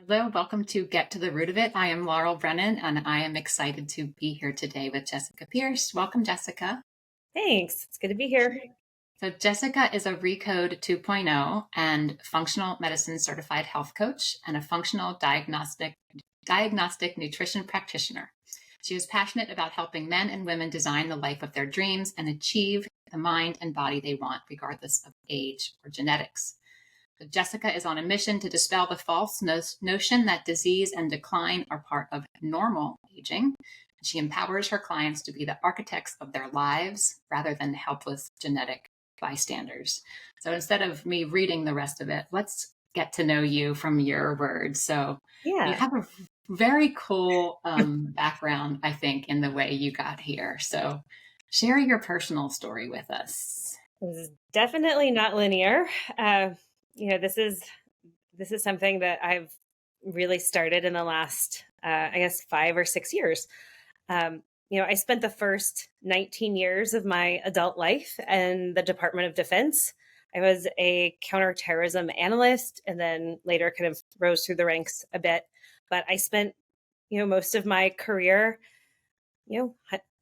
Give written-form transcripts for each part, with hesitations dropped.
Hello, welcome to Get to the Root of It. I am Laurel Brennan, and I am excited to be here today with Jessica Pierce. Welcome, Jessica. Thanks. It's good to be here. So Jessica is a ReCODE 2.0 and functional medicine certified health coach and a functional diagnostic nutrition practitioner. She is passionate about helping men and women design the life of their dreams and achieve the mind and body they want, regardless of age or genetics. Jessica is on a mission to dispel the false notion that disease and decline are part of normal aging. She empowers her clients to be the architects of their lives rather than helpless genetic bystanders. So instead of me reading the rest of it, let's get to know you from your words. So you have a very cool background, I think, in the way you got here. So share your personal story with us. This is definitely not linear. This is something that I've really started in the last, 5 or 6 years. I spent the first 19 years of my adult life in the Department of Defense. I was a counterterrorism analyst and then later kind of rose through the ranks a bit. But I spent, most of my career,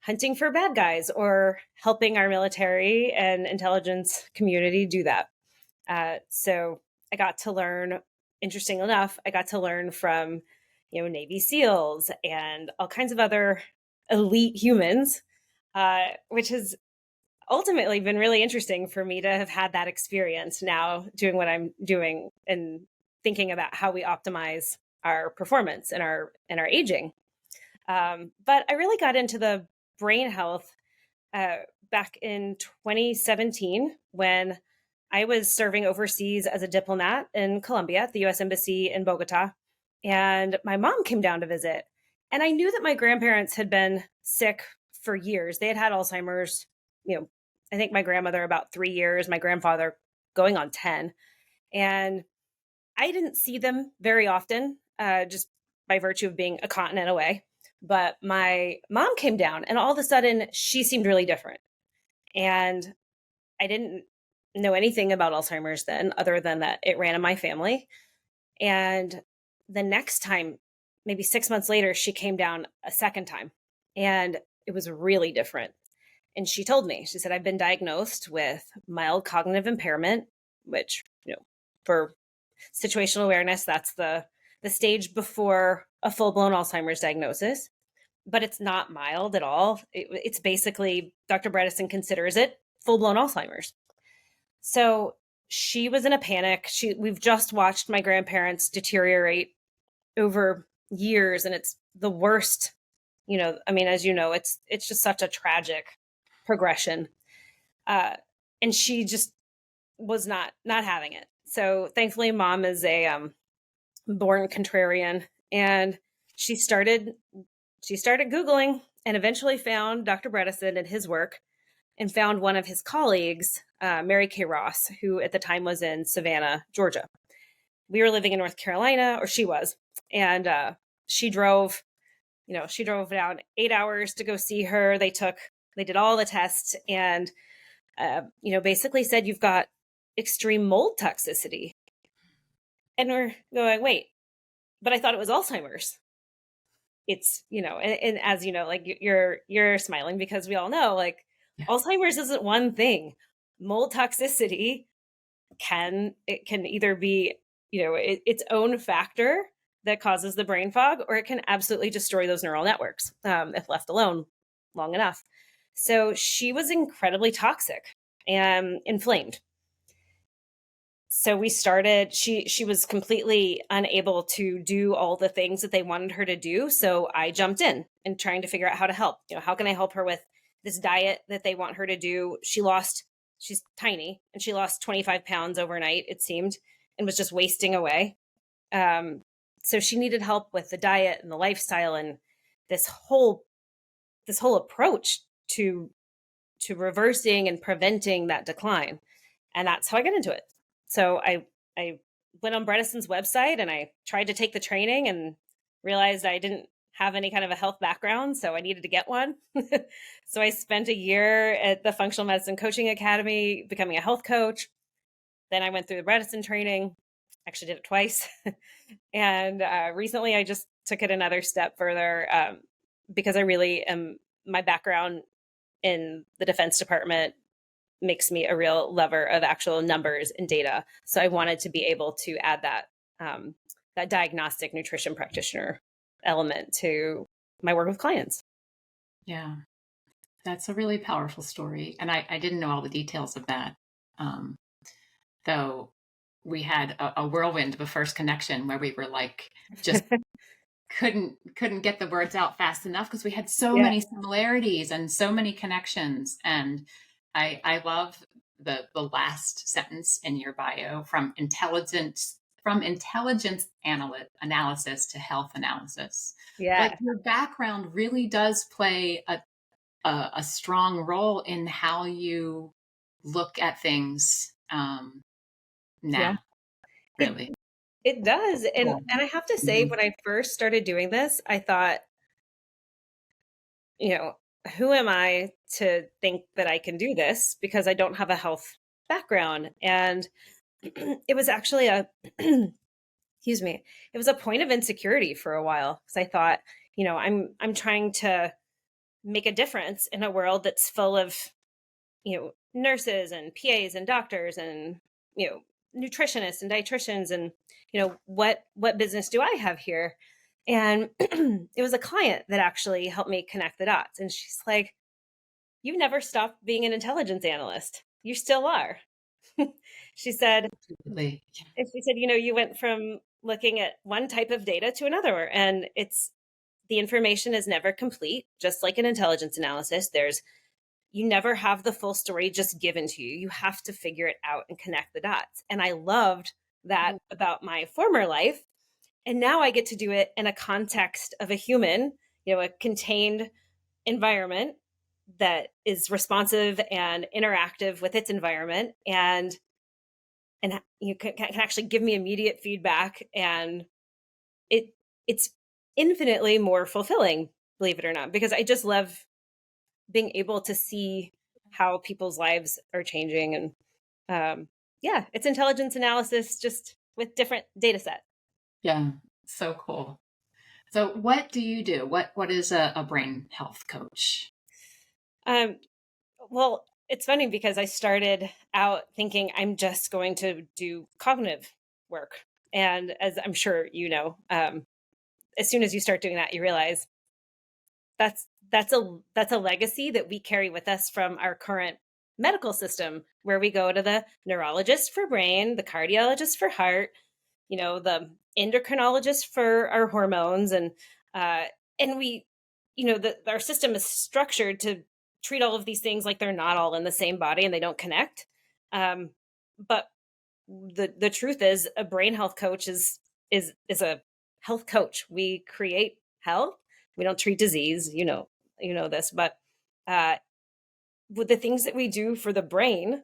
hunting for bad guys or helping our military and intelligence community do that. So I got to learn, interesting enough, from, Navy SEALs and all kinds of other elite humans, which has ultimately been really interesting for me to have had that experience now doing what I'm doing and thinking about how we optimize our performance and our aging. But I really got into the brain health back in 2017 when I was serving overseas as a diplomat in Colombia at the U.S. Embassy in Bogota. And my mom came down to visit. And I knew that my grandparents had been sick for years. They had had Alzheimer's, I think my grandmother about 3 years, my grandfather going on 10. And I didn't see them very often, just by virtue of being a continent away. But my mom came down and all of a sudden she seemed really different. And I didn't know anything about Alzheimer's then, other than that it ran in my family. And the next time, maybe 6 months later, she came down a second time and it was really different. And she told me, she said, I've been diagnosed with mild cognitive impairment, which, for situational awareness, that's the stage before a full-blown Alzheimer's diagnosis. But it's not mild at all. It's basically, Dr. Bredesen considers it full-blown Alzheimer's. So she was in a panic. We've just watched my grandparents deteriorate over years, and it's the worst. As you know, it's just such a tragic progression. And she just was not having it. So thankfully, mom is a born contrarian, and she started Googling and eventually found Dr. Bredesen and his work, and found one of his colleagues, Mary Kay Ross, who at the time was in Savannah, Georgia. We were living in North Carolina, or she was, and she drove down 8 hours to go see her. They did all the tests and, basically said, you've got extreme mold toxicity. And we're going, wait, but I thought it was Alzheimer's. It's, and as you know, like you're smiling because we all know, like, Alzheimer's isn't one thing. Mold toxicity can either be, its own factor that causes the brain fog, or it can absolutely destroy those neural networks if left alone long enough. So she was incredibly toxic and inflamed. So we started, she was completely unable to do all the things that they wanted her to do. So I jumped in and trying to figure out how to help. How can I help her with this diet that they want her to do? She's tiny, and she lost 25 pounds overnight, it seemed, and was just wasting away. So she needed help with the diet and the lifestyle and this whole approach to reversing and preventing that decline. And that's how I got into it. So I went on Bredesen's website and I tried to take the training and realized I didn't have any kind of a health background, so I needed to get one. So I spent a year at the Functional Medicine Coaching Academy becoming a health coach. Then I went through the Bredesen training. Actually did it twice. And recently I just took it another step further because I really am, my background in the Defense Department makes me a real lover of actual numbers and data. So I wanted to be able to add that diagnostic nutrition practitioner element to my work with clients. Yeah, that's a really powerful story. And I didn't know all the details of that. Though we had a whirlwind of a first connection where we were like, just couldn't get the words out fast enough because we had so Yeah. many similarities and so many connections. And I love the last sentence in your bio, from intelligence analysis to health analysis. Yeah. Like, your background really does play a strong role in how you look at things Yeah. now, It really. it does. And Cool. I have to say, Mhm. when I first started doing this, I thought, you know, who am I to think that I can do this because I don't have a health background? And it was actually a excuse me, it was a point of insecurity for a while because I thought, I'm trying to make a difference in a world that's full of, nurses and PAs and doctors and, nutritionists and dietitians, and, what business do I have here? And it was a client that actually helped me connect the dots. And she's like, "You never stopped being an intelligence analyst. You still are." she said, Absolutely. she said, you went from looking at one type of data to another, and the information is never complete, just like an intelligence analysis. You never have the full story just given to you. You have to figure it out and connect the dots. And I loved that about my former life. And now I get to do it in a context of a human, a contained environment that is responsive and interactive with its environment, and you can actually give me immediate feedback, and it's infinitely more fulfilling, believe it or not, because I just love being able to see how people's lives are changing. And yeah, it's intelligence analysis just with different data set. Yeah, so cool. So what do you do? What is a brain health coach? um, well, it's funny because I started out thinking I'm just going to do cognitive work, and as I'm sure as soon as you start doing that, you realize that's a legacy that we carry with us from our current medical system, where we go to the neurologist for brain, the cardiologist for heart, the endocrinologist for our hormones, uh, and we, our system is structured to treat all of these things like they're not all in the same body and they don't connect. But the truth is, a brain health coach is a health coach. We create health. We don't treat disease. This, but uh, with the things that we do for the brain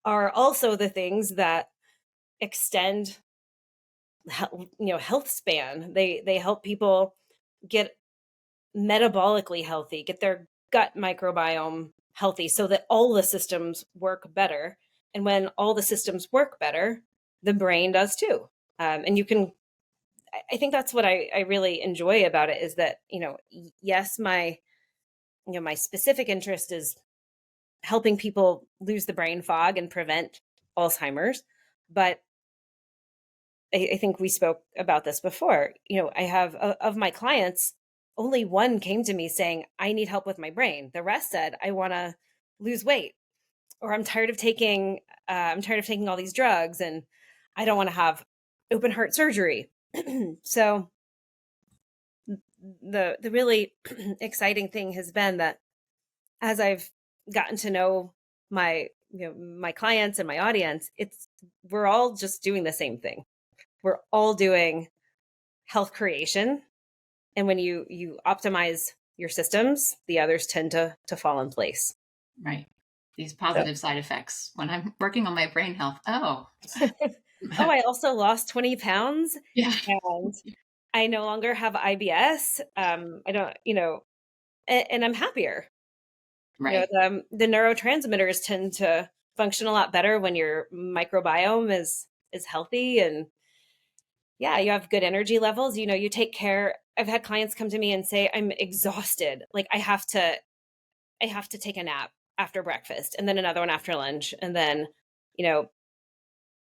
are also the things that extend health span. They help people get metabolically healthy, get their gut microbiome healthy, so that all the systems work better. And when all the systems work better, the brain does too. And you can, I think that's what I really enjoy about it, is that, yes, my specific interest is helping people lose the brain fog and prevent Alzheimer's. But I think we spoke about this before. I have, of my clients, only one came to me saying, "I need help with my brain." The rest said, "I want to lose weight," or I'm tired of taking all these drugs, and I don't want to have open heart surgery." So the really exciting thing has been that, as I've gotten to know my clients and my audience, we're all just doing the same thing. We're all doing health creation, and when you optimize your systems, the others tend to fall in place. Right. These So, positive side effects when I'm working on my brain health. Oh, oh, I also lost 20 pounds, yeah. and I no longer have IBS. I don't, and I'm happier. Right. The neurotransmitters tend to function a lot better when your microbiome is healthy, and yeah, you have good energy levels, you take care. I've had clients come to me and say, I'm exhausted. Like I have to take a nap after breakfast and then another one after lunch. And then, you know,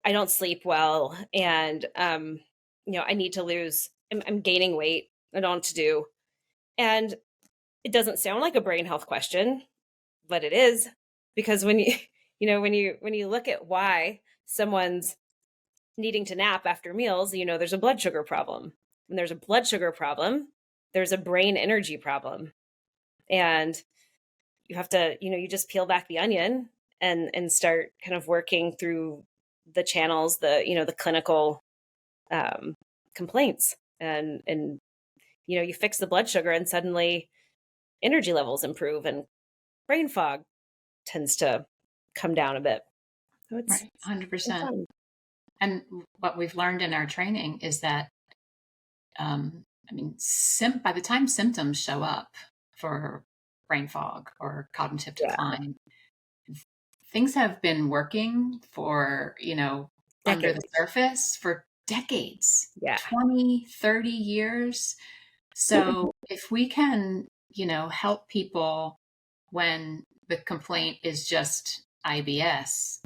I don't sleep well. And, I need to lose, I'm gaining weight. I don't know what to do. And it doesn't sound like a brain health question, but it is, because when you, when you look at why someone's needing to nap after meals, there's a blood sugar problem. When there's a blood sugar problem, there's a brain energy problem. And you have to, you just peel back the onion and start kind of working through the channels, the clinical complaints, and you fix the blood sugar and suddenly energy levels improve and brain fog tends to come down a bit. So Right. it's 100%. fun. And what we've learned in our training is that, I mean, by the time symptoms show up for brain fog or cognitive Yeah. decline, things have been working for, under the Decades. surface for decades, Yeah. 20, 30 years. So if we can, help people when the complaint is just IBS,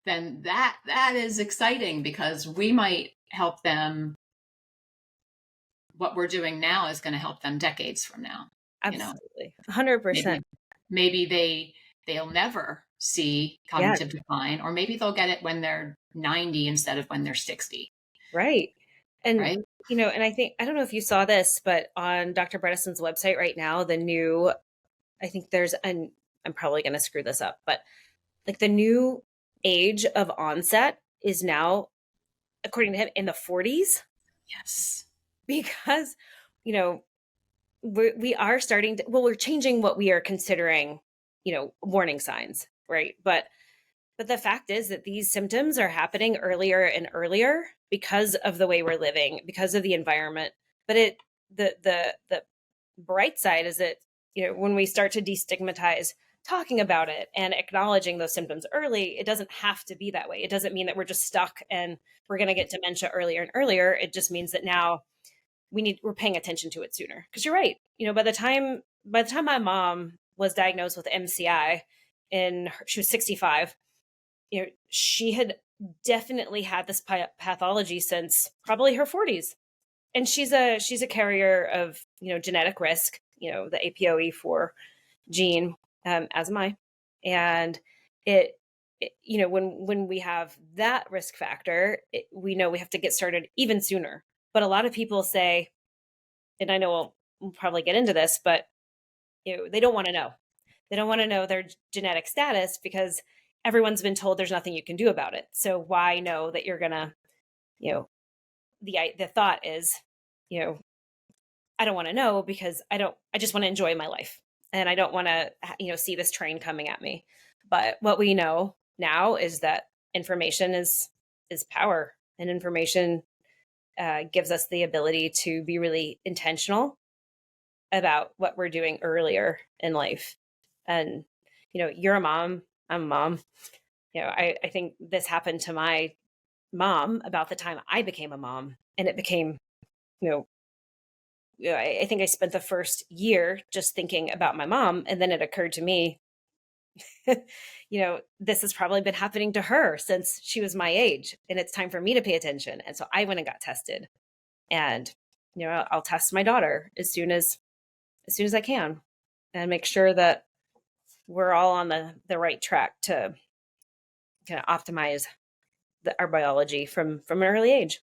then that is exciting, because we might help them. What we're doing now is going to help them decades from now. Absolutely. 100%. Maybe they'll never see Yeah. cognitive decline, or maybe they'll get it when they're 90 instead of when they're 60. Right. And, Right. and I don't know if you saw this, but on Dr. Bredesen's website right now, I think I'm probably going to screw this up, but like the new age of onset is now, according to him, in the 40s, Yes. because, you know, we are starting to, well, we're changing what we are considering, warning signs, right? But the fact is that these symptoms are happening earlier and earlier because of the way we're living, because of the environment. But the bright side is that, when we start to destigmatize talking about it and acknowledging those symptoms early, it doesn't have to be that way. It doesn't mean that we're just stuck and we're going to get dementia earlier and earlier. It just means that now we're paying attention to it sooner. Because you're right. By the time my mom was diagnosed with MCI, she was 65, she had definitely had this pathology since probably her 40s. And she's a carrier of, genetic risk, the APOE4 gene, as am I. And when we have that risk factor, we know we have to get started even sooner. But a lot of people say, and I know we'll probably get into this, but they don't want to know. They don't want to know their genetic status because everyone's been told there's nothing you can do about it. So why know that you're gonna, the thought is, I don't want to know because I just want to enjoy my life and I don't want to, see this train coming at me. But what we know now is that information is power, and information gives us the ability to be really intentional about what we're doing earlier in life. And, you're a mom, I'm a mom. I think this happened to my mom about the time I became a mom, and it became, I think I spent the first year just thinking about my mom. And then it occurred to me, this has probably been happening to her since she was my age, and it's time for me to pay attention. And so I went and got tested, and, I'll test my daughter as soon as I can, and make sure that we're all on the right track to kind of optimize our biology from an early age.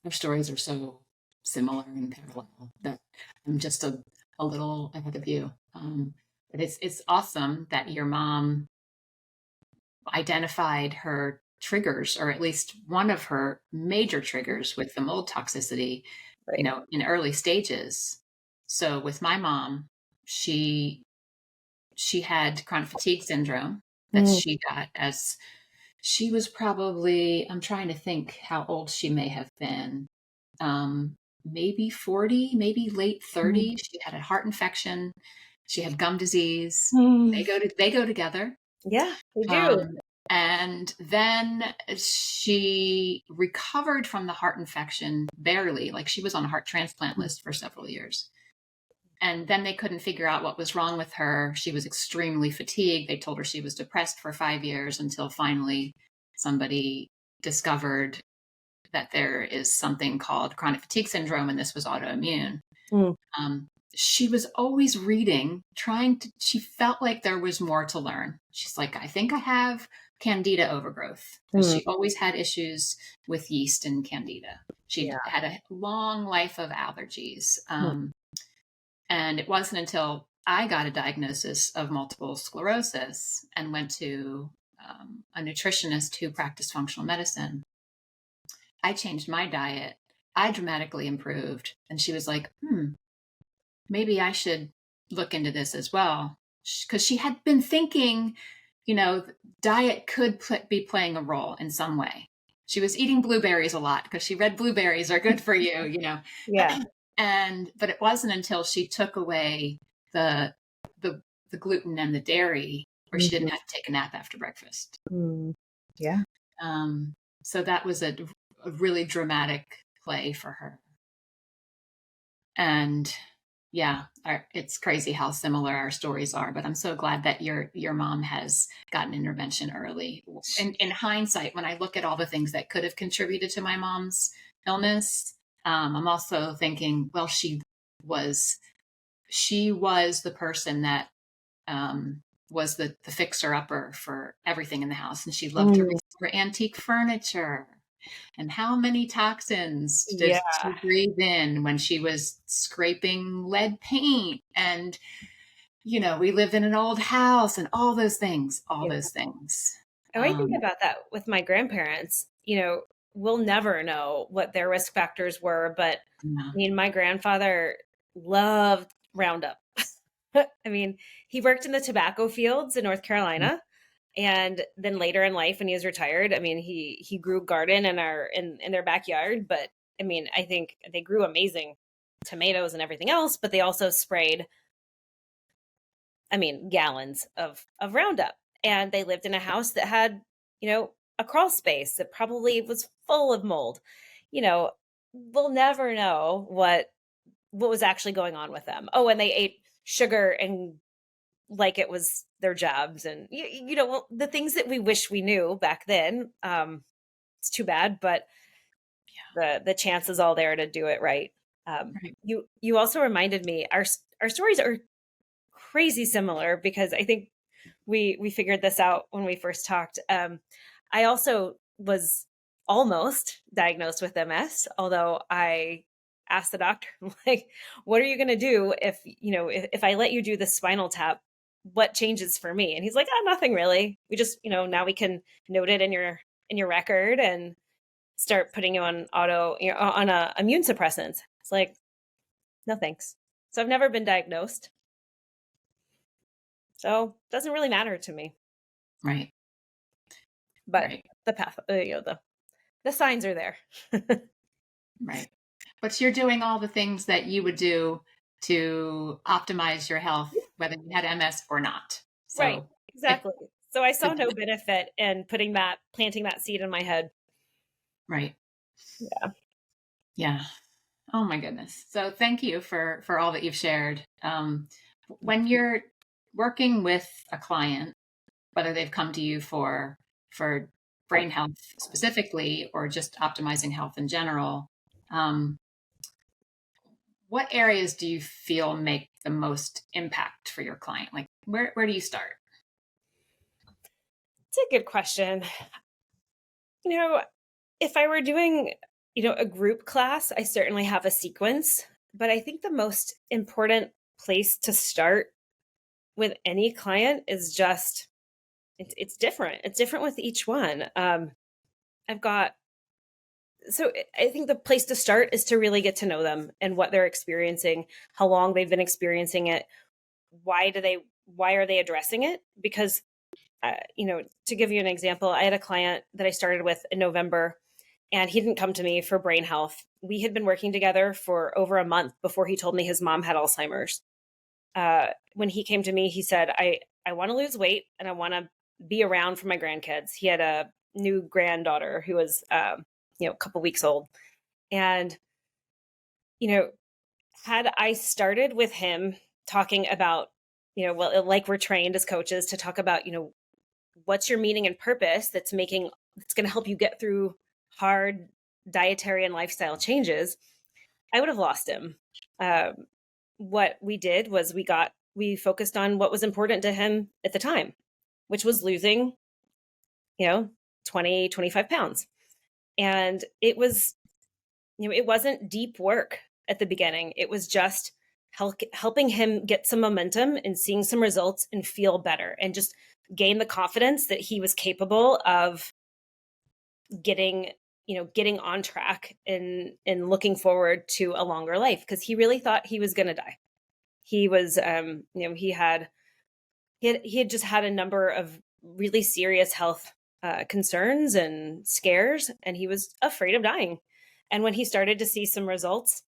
Our stories are so similar and parallel that I'm just a little ahead of you. But it's awesome that your mom identified her triggers, or at least one of her major triggers, with the mold toxicity, Right. in early stages. So with my mom, she had chronic fatigue syndrome that she got as she was probably, I'm trying to think how old she may have been. Maybe 40, maybe late 30s. She had a heart infection. She had gum disease. They go together. Yeah, they do. And then she recovered from the heart infection barely, like she was on a heart transplant list for several years. And then they couldn't figure out what was wrong with her. She was extremely fatigued. They told her she was depressed for 5 years until finally somebody discovered that there is something called chronic fatigue syndrome, and this was autoimmune. Mm. She was always reading, she felt like there was more to learn. She's like, I think I have candida overgrowth. She always had issues with yeast and candida. She had a long life of allergies. And it wasn't until I got a diagnosis of multiple sclerosis and went to a nutritionist who practiced functional medicine. I changed my diet. I dramatically improved. And she was like, maybe I should look into this as well. Because she had been thinking, diet could be playing a role in some way. She was eating blueberries a lot because she read blueberries are good for you, Yeah. But it wasn't until she took away the gluten and the dairy where she didn't have to take a nap after breakfast. Yeah. So that was a really dramatic play for her. And yeah, it's crazy how similar our stories are, but I'm so glad that your mom has gotten intervention early. In hindsight, when I look at all the things that could have contributed to my mom's illness, I'm also thinking, well, she was the person that was the fixer-upper for everything in the house, and she loved to restore antique furniture. And how many toxins did she breathe in when she was scraping lead paint? And, we lived in an old house and all those things. Those things. And I think about that with my grandparents. We'll never know what their risk factors were, but I mean, my grandfather loved Roundup. I mean, he worked in the tobacco fields in North Carolina. And then later in life, when he was retired, I mean, he grew garden in their backyard. But I mean, I think they grew amazing tomatoes and everything else, but they also sprayed, gallons of Roundup. And they lived in a house that had, a crawl space that probably was full of mold. We'll never know what was actually going on with them. Oh, and they ate sugar and like it was their jobs, and the things that we wish we knew back then. It's too bad, but the chance is all there to do it right. Right. You also reminded me our stories are crazy similar, because I think we figured this out when we first talked. I also was almost diagnosed with MS, although I asked the doctor, like, what are you going to do if I let you do the spinal tap? What changes for me? And he's like, nothing really. We just, now we can note it in your record and start putting you on immune suppressants. It's like, no thanks. So I've never been diagnosed. So it doesn't really matter to me. Right. But the path, the signs are there. Right. But you're doing all the things that you would do to optimize your health, whether you had MS or not. So right. Exactly. So I saw no benefit in planting that seed in my head. Right. Yeah. Yeah. Oh my goodness. So thank you for all that you've shared. When you're working with a client, whether they've come to you for brain health specifically or just optimizing health in general, what areas do you feel make the most impact for your client? Like where do you start? It's a good question. If I were doing, a group class, I certainly have a sequence, but I think the most important place to start with any client is just, it's different. It's different with each one. So I think the place to start is to really get to know them and what they're experiencing, how long they've been experiencing it. Why are they addressing it? Because, to give you an example, I had a client that I started with in November, and he didn't come to me for brain health. We had been working together for over a month before he told me his mom had Alzheimer's. When he came to me, he said, I want to lose weight and I want to be around for my grandkids. He had a new granddaughter who was, a couple weeks old. And, had I started with him talking about, like we're trained as coaches to talk about, what's your meaning and purpose that's going to help you get through hard dietary and lifestyle changes, I would have lost him. What we did was we focused on what was important to him at the time, which was losing, 20, 25 pounds. And it was, it wasn't deep work at the beginning. It was just helping him get some momentum and seeing some results and feel better and just gain the confidence that he was capable of getting on track and looking forward to a longer life, because he really thought he was going to die. He was, he had just had a number of really serious health concerns and scares, and he was afraid of dying. And when he started to see some results,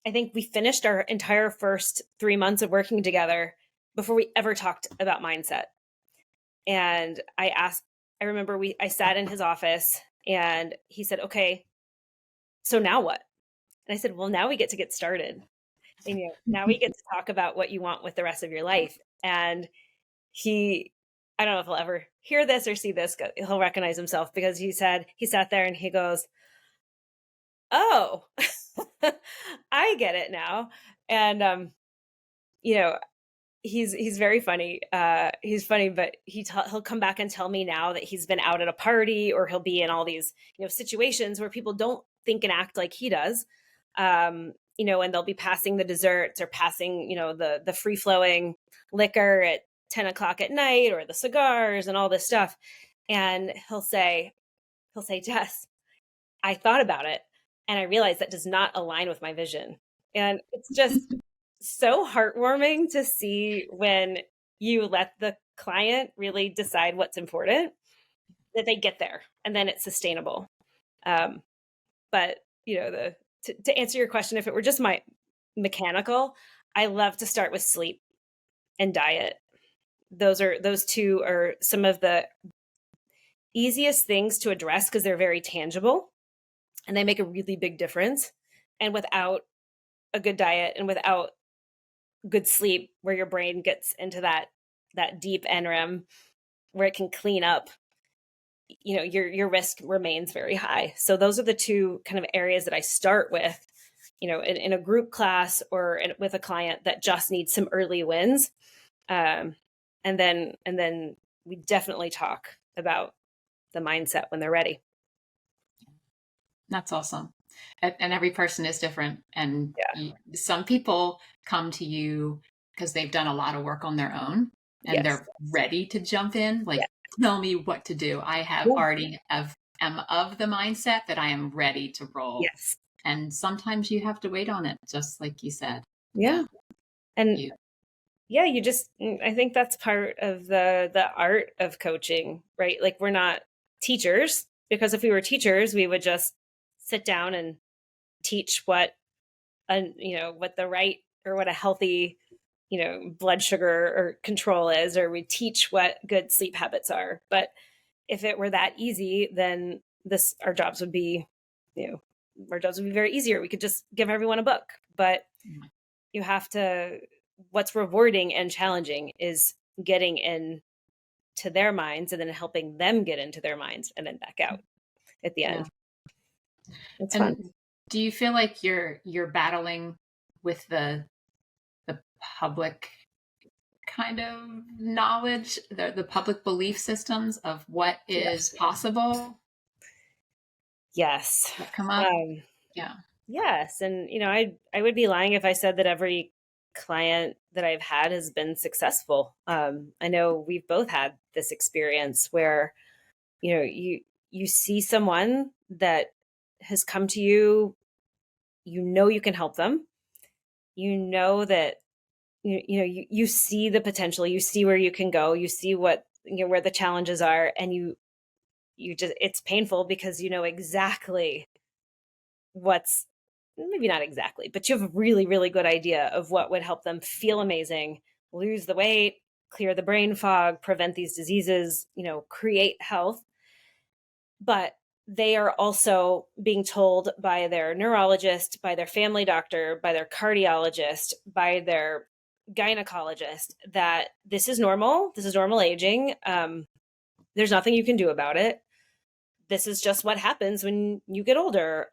I think we finished our entire first 3 months of working together before we ever talked about mindset. And I remember I sat in his office and he said, "Okay, so now what?" And I said, "Well, now we get started. And, now we get to talk about what you want with the rest of your life." And I don't know if he'll ever hear this or see this, he'll recognize himself, because he sat there and he goes, "Oh, I get it now." And, he's very funny. He's funny, but he'll come back and tell me now that he's been out at a party, or he'll be in all these, situations where people don't think and act like he does. And they'll be passing the desserts or passing, the free flowing liquor at 10 o'clock at night, or the cigars and all this stuff. And he'll say, "Jess, I thought about it and I realized that does not align with my vision." And it's just so heartwarming to see when you let the client really decide what's important, that they get there and then it's sustainable. But to answer your question, if it were just my mechanical, I love to start with sleep and diet. Those two are some of the easiest things to address because they're very tangible and they make a really big difference. And without a good diet and without good sleep, where your brain gets into that deep NREM where it can clean up, your risk remains very high. So those are the two kind of areas that I start with, in a group class or with a client that just needs some early wins. And then we definitely talk about the mindset when they're ready. That's awesome. And every person is different. And some people come to you because they've done a lot of work on their own and they're ready to jump in. Like, tell me what to do. I have already am of the mindset that I am ready to roll. Yes. And sometimes you have to wait on it, just like you said. Yeah. And you just, I think that's part of the art of coaching, right? Like, we're not teachers, because if we were teachers, we would just sit down and teach what the right, or what a healthy, blood sugar or control is, or we teach what good sleep habits are. But if it were that easy, then our jobs would be very easier. We could just give everyone a book. But you have to, what's rewarding and challenging is getting in to their minds and then helping them get into their minds and then back out at the end. It's fun. Do you feel like you're battling with the public kind of knowledge, the public belief systems of what is possible? Yes. Come up. Yes. And, I would be lying if I said that every client that I've had has been successful. I know we've both had this experience where, you see someone that has come to you, you can help them, that, you see the potential, you see where you can go, you see what, where the challenges are, and you just, it's painful because you know exactly what's, maybe not exactly, but you have a really, really good idea of what would help them feel amazing, lose the weight, clear the brain fog, prevent these diseases, create health. But they are also being told by their neurologist, by their family doctor, by their cardiologist, by their gynecologist that this is normal. This is normal aging. There's nothing you can do about it. This is just what happens when you get older.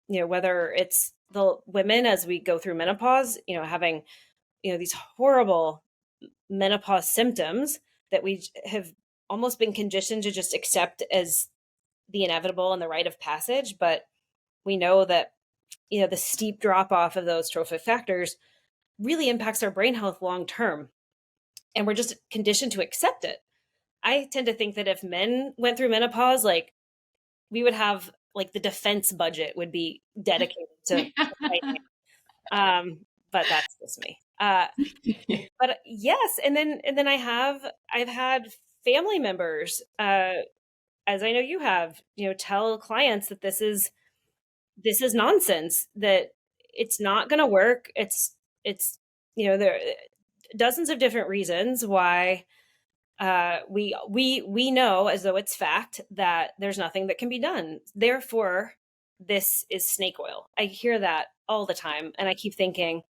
Whether it's the women as we go through menopause, having, these horrible menopause symptoms that we have almost been conditioned to just accept as the inevitable and the rite of passage. But we know that, the steep drop off of those trophic factors really impacts our brain health long term. And we're just conditioned to accept it. I tend to think that if men went through menopause, like we would have like the defense budget would be dedicated to fighting. But that's just me. But yes, and then I've had family members, as I know you have, tell clients that this is nonsense, that it's not going to work. It's there are dozens of different reasons why we know as though it's fact that there's nothing that can be done. Therefore, this is snake oil. I hear that all the time, and I keep thinking,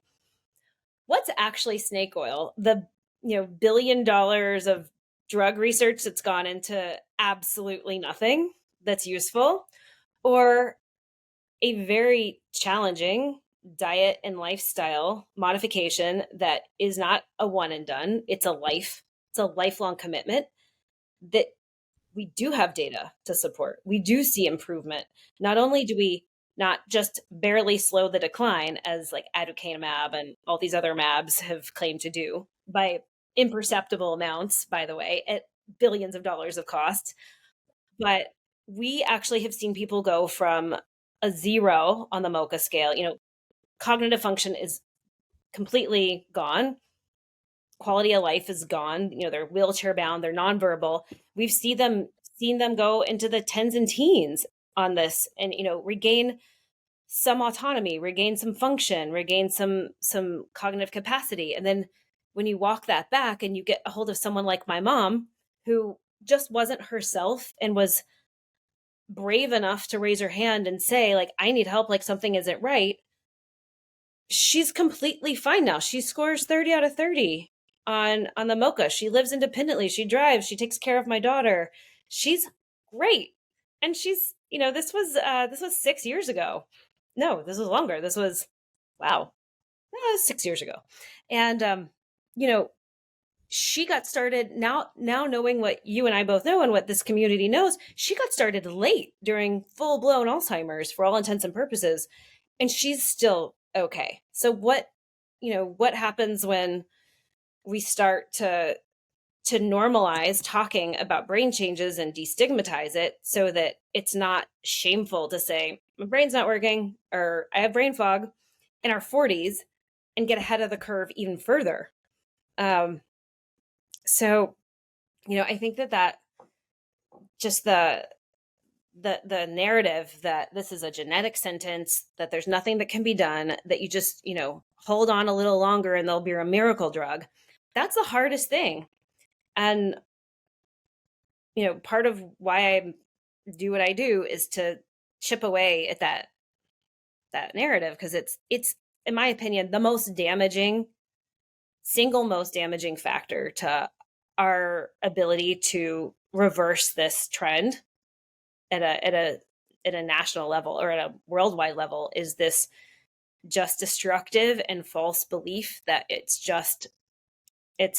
what's actually snake oil? The $1 billion of drug research that's gone into absolutely nothing that's useful, or a very challenging diet and lifestyle modification that is not a one and done. It's a lifelong commitment that we do have data to support. We do see improvement. Not only do we not just barely slow the decline, as like aducanumab and all these other mAbs have claimed to do by imperceptible amounts, by the way, at billions of dollars of cost, but we actually have seen people go from a 0 on the MoCA scale. Cognitive function is completely gone. Quality of life is gone. They're wheelchair bound. They're nonverbal. We've seen them go into the tens and teens on this, and regain some autonomy, regain some function, regain some cognitive capacity. And then when you walk that back and you get a hold of someone like my mom, who just wasn't herself and was brave enough to raise her hand and say, like, I need help, like something isn't right, she's completely fine now. She scores 30 out of 30 on the MoCA. She lives independently. She drives. She takes care of my daughter. She's great. And she's, this was 6 years ago. No, this was longer. This was, wow, 6 years ago. And, she got started now knowing what you and I both know and what this community knows. She got started late during full blown Alzheimer's for all intents and purposes. And she's still okay. So what happens when we start to normalize talking about brain changes and destigmatize it so that it's not shameful to say, my brain's not working, or I have brain fog in our 40s, and get ahead of the curve even further. So, I think that just the narrative that this is a genetic sentence, that there's nothing that can be done, that you just, hold on a little longer and there'll be a miracle drug. That's the hardest thing. And, part of why I do what I do is to chip away at that narrative, because it's, in my opinion, the single most damaging factor to our ability to reverse this trend at a national level or at a worldwide level, is this just destructive and false belief that it's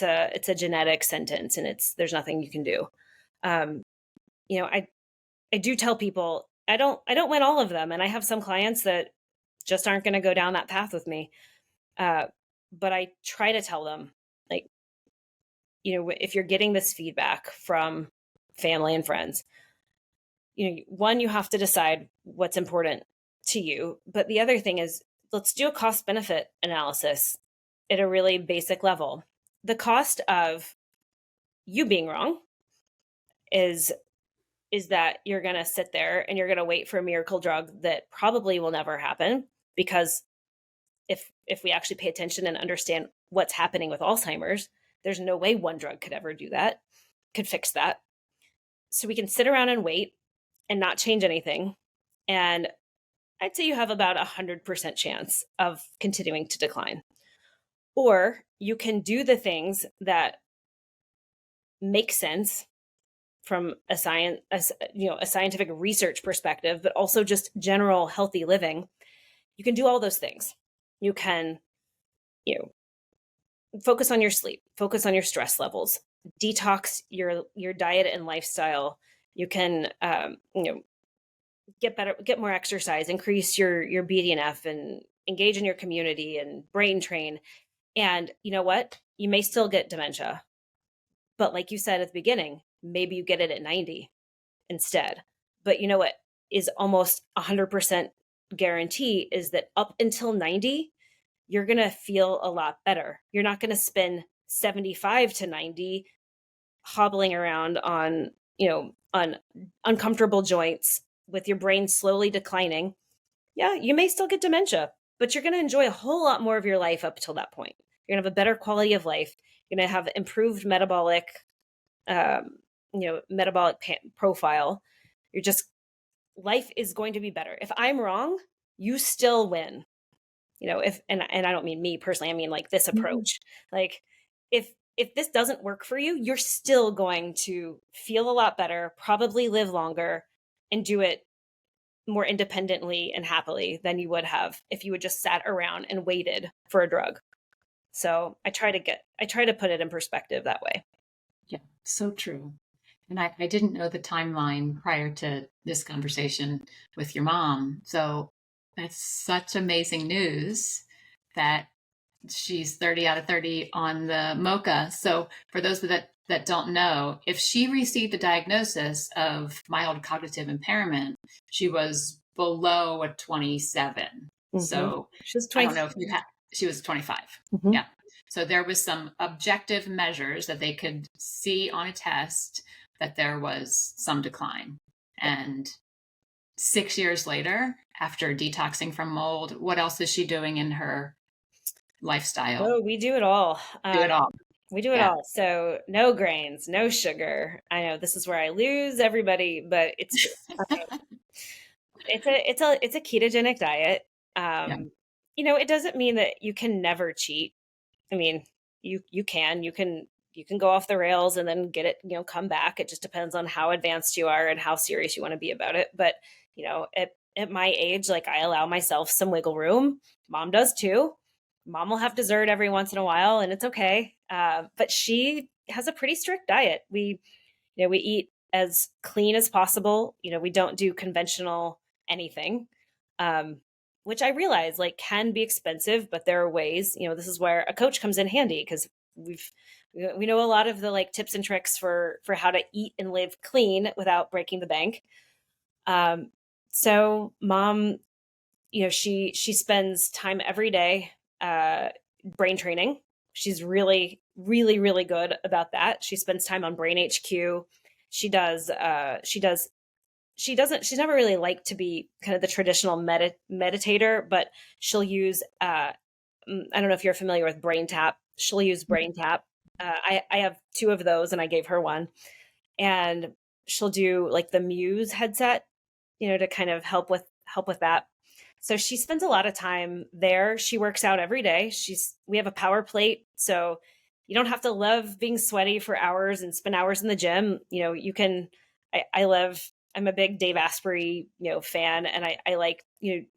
a genetic sentence and there's nothing you can do. I do tell people, I don't win all of them, and I have some clients that just aren't going to go down that path with me. But I try to tell them, like, if you're getting this feedback from family and friends, one, you have to decide what's important to you. But the other thing is, let's do a cost benefit analysis at a really basic level. The cost of you being wrong is that you're going to sit there and you're going to wait for a miracle drug that probably will never happen, because if we actually pay attention and understand what's happening with Alzheimer's, There's no way one drug could ever do that, could fix that. So we can sit around and wait and not change anything. And I'd say you have about 100% chance of continuing to decline. Or you can do the things that make sense from a scientific research perspective, but also just general healthy living. You can do all those things. You can, focus on your sleep, focus on your stress levels, detox your diet and lifestyle. You can, get more exercise, increase your BDNF, and engage in your community and brain train. And you know what? You may still get dementia, but like you said at the beginning, maybe you get it at 90 instead. But you know what is almost 100% guarantee is that up until 90, you're going to feel a lot better. You're not going to spend 75 to 90 hobbling around on uncomfortable joints with your brain slowly declining. Yeah, you may still get dementia, but you're going to enjoy a whole lot more of your life up till that point. You're going to have a better quality of life. You're going to have improved metabolic profile. Life is going to be better. If I'm wrong, you still win. And I don't mean me personally, I mean like this approach. Like if this doesn't work for you, you're still going to feel a lot better, probably live longer, and do it more independently and happily than you would have if you had just sat around and waited for a drug. So I try to put it in perspective that way. Yeah, so true. And I didn't know the timeline prior to this conversation with your mom. So that's such amazing news that she's 30 out of 30 on the MOCA. So for those that don't know, if she received a diagnosis of mild cognitive impairment, she was below a 27. Mm-hmm. So she was 25. I don't know if she was 25. Mm-hmm. Yeah. So there was some objective measures that they could see on a test that there was some decline. And 6 years later, after detoxing from mold, what else is she doing in her lifestyle? Oh, we do it all. We do it all. So no grains, no sugar. I know this is where I lose everybody, but it's it's a ketogenic diet. It doesn't mean that you can never cheat. I mean, you can go off the rails and then get it, come back. It just depends on how advanced you are and how serious you want to be about it. But, at my age, like I allow myself some wiggle room. Mom does too. Mom will have dessert every once in a while and it's okay. But she has a pretty strict diet. We eat as clean as possible. We don't do conventional anything, which I realize like can be expensive, but there are ways, this is where a coach comes in handy because we know a lot of the like tips and tricks for how to eat and live clean without breaking the bank. So mom, she spends time every day, brain training. She's really, really, really good about that. She spends time on Brain HQ. She's never really liked to be kind of the traditional meditator, but she'll use, I don't know if you're familiar with Brain Tap. She'll use Brain Tap. I have 2 of those and I gave her one, and she'll do like the Muse headset, to kind of help with that. So she spends a lot of time there. She works out every day. We have a power plate. So you don't have to love being sweaty for hours and spend hours in the gym. You can, I'm a big Dave Asprey, fan, and I like,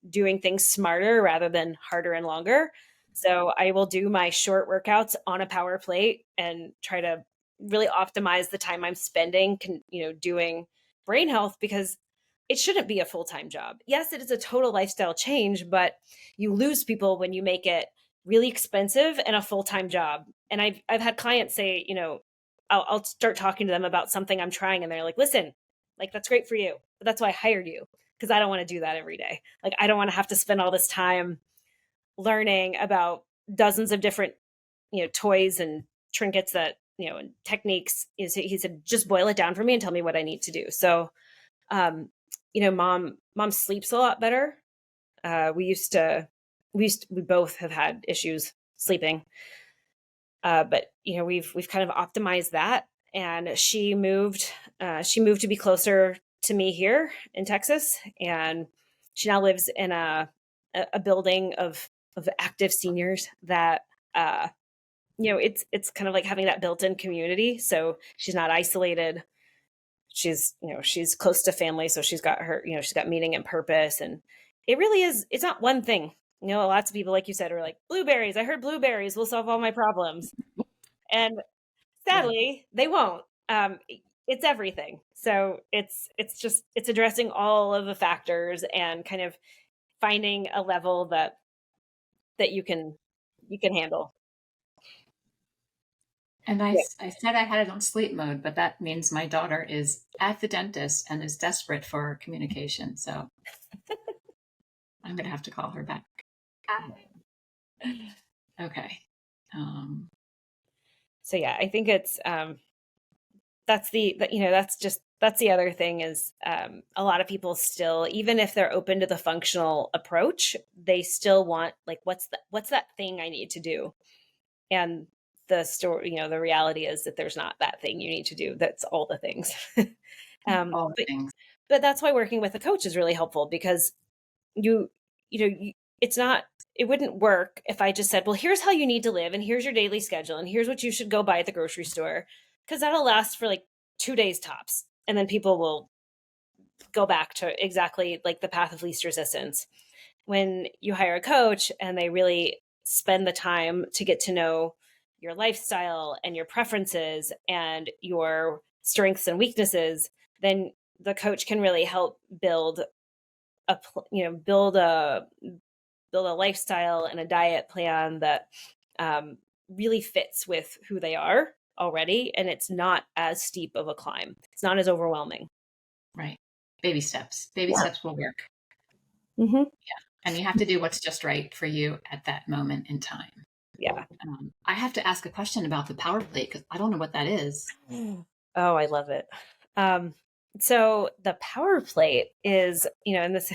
doing things smarter rather than harder and longer. So I will do my short workouts on a power plate and try to really optimize the time I'm spending, doing brain health, because it shouldn't be a full-time job. Yes, it is a total lifestyle change, but you lose people when you make it really expensive and a full-time job. And I've had clients say, I'll start talking to them about something I'm trying, and they're like, listen, like that's great for you, but that's why I hired you, because I don't want to do that every day. Like I don't want to have to spend all this time learning about dozens of different, toys and trinkets that, and techniques. He said, just boil it down for me and tell me what I need to do. So, mom sleeps a lot better. We both have had issues sleeping. But we've kind of optimized that, and she moved to be closer to me here in Texas, and she now lives in a building of active seniors that it's kind of like having that built-in community. So she's not isolated. She's close to family, so she's got meaning and purpose, and it really is. It's not one thing. Lots of people, like you said, are like, blueberries. I heard blueberries will solve all my problems. And sadly, they won't. It's everything. So it's addressing all of the factors and kind of finding a level that you can handle. And I said I had it on sleep mode, but that means my daughter is at the dentist and is desperate for communication. So I'm going to have to call her back. Okay. So yeah, I think it's that's the other thing is a lot of people still, even if they're open to the functional approach, they still want like what's that thing I need to do, and the reality is that there's not that thing you need to do. That's all the things. All the things. But that's why working with a coach is really helpful, because it wouldn't work if I just said, well, here's how you need to live, and here's your daily schedule, and here's what you should go buy at the grocery store, because that'll last for like 2 days tops. And then people will go back to exactly like the path of least resistance. When you hire a coach and they really spend the time to get to know your lifestyle and your preferences and your strengths and weaknesses, then the coach can really help build a lifestyle and a diet plan that really fits with who they are already, and it's not as steep of a climb. It's not as overwhelming. Right. Baby steps. Baby steps will work. Mm-hmm. Yeah. And you have to do what's just right for you at that moment in time. Yeah. I have to ask a question about the power plate because I don't know what that is. Oh, I love it. So the power plate is, and this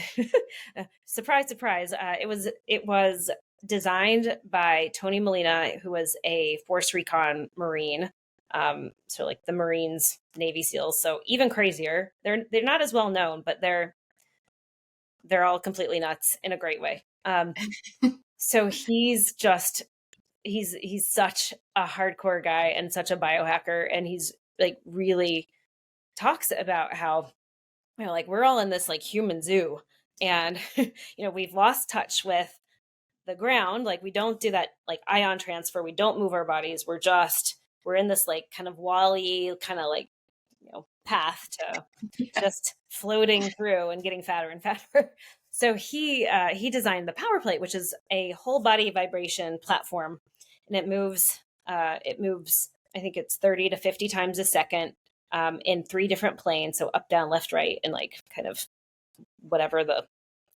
surprise, it was designed by Tony Molina, who was a Force Recon Marine. So like the Marines, Navy SEALs. So even crazier. They're not as well known, but they're all completely nuts in a great way. So he's such a hardcore guy and such a biohacker, and he's like really talks about how like we're all in this like human zoo, and we've lost touch with the ground. Like we don't do that like ion transfer. We don't move our bodies. We're in this like kind of Wall-E kind of like path to just floating through and getting fatter and fatter. So he designed the power plate, which is a whole body vibration platform, and it moves I think it's 30 to 50 times a second in 3 different planes. So up, down, left, right, and like kind of whatever the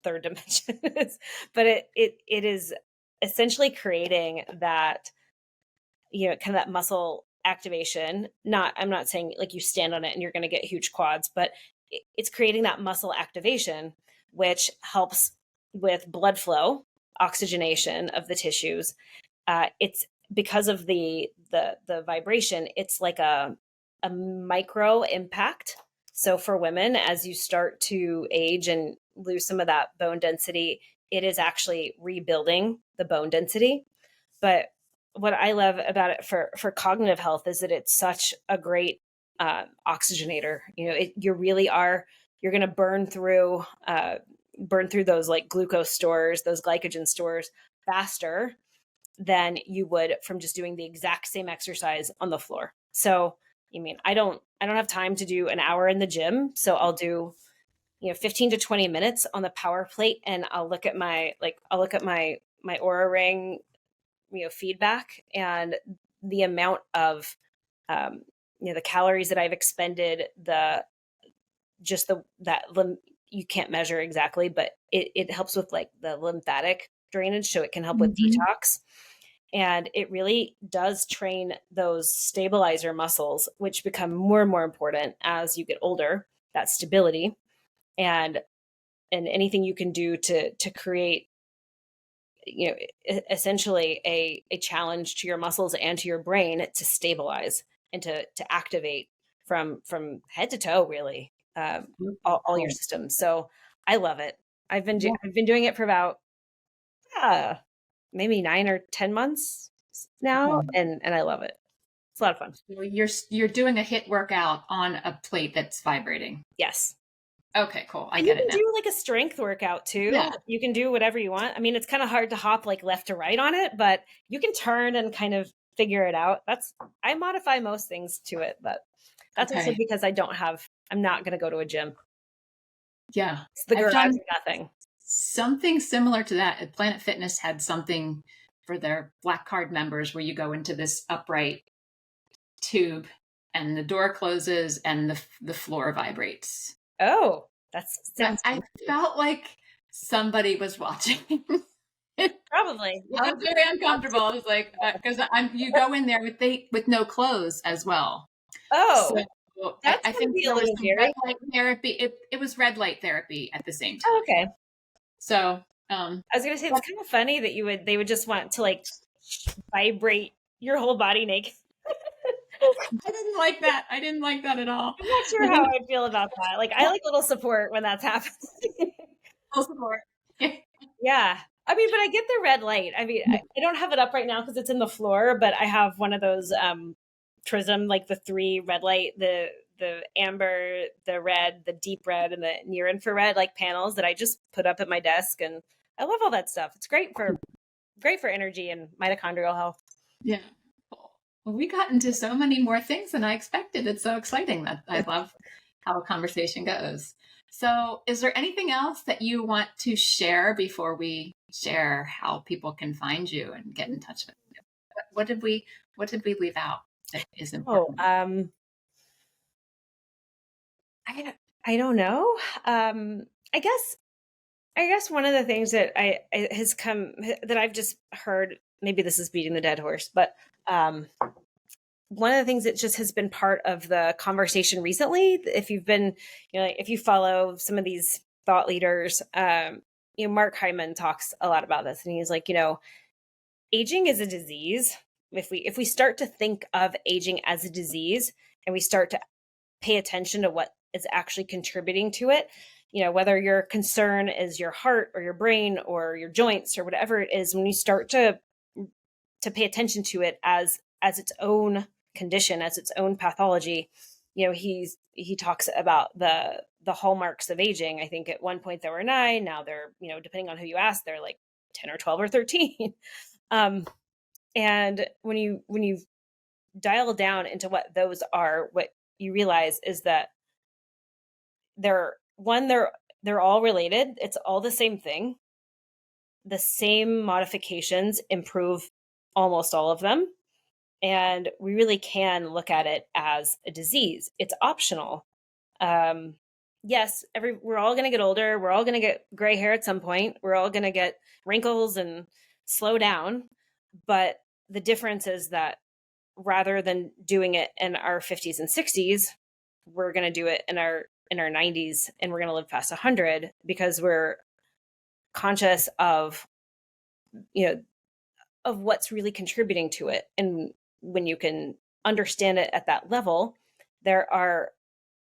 third dimension is. But it is essentially creating that, kind of that muscle activation. I'm not saying like you stand on it and you're going to get huge quads, but it's creating that muscle activation, which helps with blood flow, oxygenation of the tissues. It's because of the vibration, it's like a micro impact. So for women, as you start to age and lose some of that bone density, it is actually rebuilding the bone density. But what I love about it for cognitive health is that it's such a great oxygenator. You really are, you're going to burn through those like glucose stores, those glycogen stores faster than you would from just doing the exact same exercise on the floor. So, I don't have time to do an hour in the gym. So I'll do, 15 to 20 minutes on the power plate, and I'll look at my Oura ring, feedback, and the amount of, the calories that I've expended, you can't measure exactly, but it helps with like the lymphatic drainage. So it can help with detox. And it really does train those stabilizer muscles, which become more and more important as you get older, that stability, and anything you can do to create, essentially a challenge to your muscles and to your brain to stabilize and to activate from head to toe, really, all your systems. So I love it. I've been doing it for about maybe 9 or 10 months now, and I love it. It's a lot of fun. So you're doing a HIIT workout on a plate that's vibrating. Yes. Okay, cool. I And get it now. you can do like a strength workout too. Yeah. You can do whatever you want. I mean, it's kind of hard to hop like left to right on it, but you can turn and kind of figure it out. I modify most things to it, but that's also because I'm not going to go to a gym. Yeah. It's the garage or nothing. Something similar to that. Planet Fitness had something for their Black Card members where you go into this upright tube and the door closes and the floor vibrates. Oh, I felt like somebody was watching. Probably. I was very uncomfortable. I was like, because you go in there with no clothes as well. Oh, so I think there was some red light therapy. It was red light therapy at the same time. Oh, okay. So I was gonna say it's kind of funny that they would just want to like vibrate your whole body naked. I didn't like that. I didn't like that at all. I'm not sure how I feel about that. Like, I like a little support when that's happening. Little support. Yeah. I mean, but I get the red light. I mean, I don't have it up right now because it's in the floor, but I have one of those Trism, like the 3 red light, the amber, the red, the deep red, and the near infrared like panels that I just put up at my desk, and I love all that stuff. It's great for energy and mitochondrial health. Yeah. Well, we got into so many more things than I expected. It's so exciting that I love how a conversation goes. So is there anything else that you want to share before we share how people can find you and get in touch with you? What did we leave out that is important? I don't know. I guess one of the things that that I've just heard, maybe this is beating the dead horse, but one of the things that just has been part of the conversation recently, if you've been, if you follow some of these thought leaders, Mark Hyman talks a lot about this, and he's like, aging is a disease. If we start to think of aging as a disease and we start to pay attention to what is actually contributing to it, whether your concern is your heart or your brain or your joints or whatever it is, when you start to pay attention to it as its own condition, as its own pathology, he talks about the hallmarks of aging. I think at one point there were 9. Now they're, depending on who you ask, they're like 10 or 12 or 13. And when you dial down into what those are, what you realize is that they're all related. It's all the same thing. The same modifications improve almost all of them. And we really can look at it as a disease. It's optional. Yes, we're all going to get older. We're all going to get gray hair at some point. We're all going to get wrinkles and slow down. But the difference is that rather than doing it in our 50s and 60s, we're going to do it in our 90s, and we're going to live past 100 because we're conscious of what's really contributing to it. And when you can understand it at that level, there are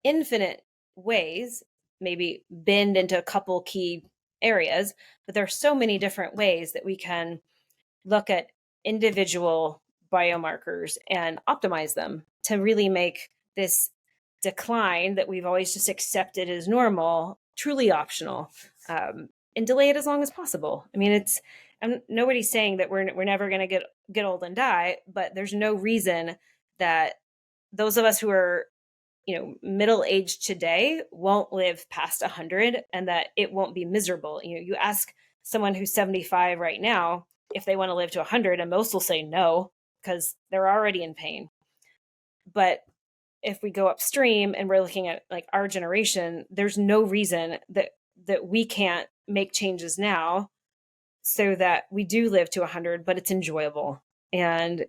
infinite ways, maybe bend into a couple key areas, but there are so many different ways that we can look at individual biomarkers and optimize them to really make this decline that we've always just accepted as normal truly optional, and delay it as long as possible. I mean, nobody's saying that we're never going to get old and die, but there's no reason that those of us who are middle-aged today won't live past 100 and that it won't be miserable. You ask someone who's 75 right now if they want to live to 100, and most will say no because they're already in pain. But if we go upstream and we're looking at like our generation, there's no reason that we can't make changes now so that we do live to 100, but it's enjoyable. And,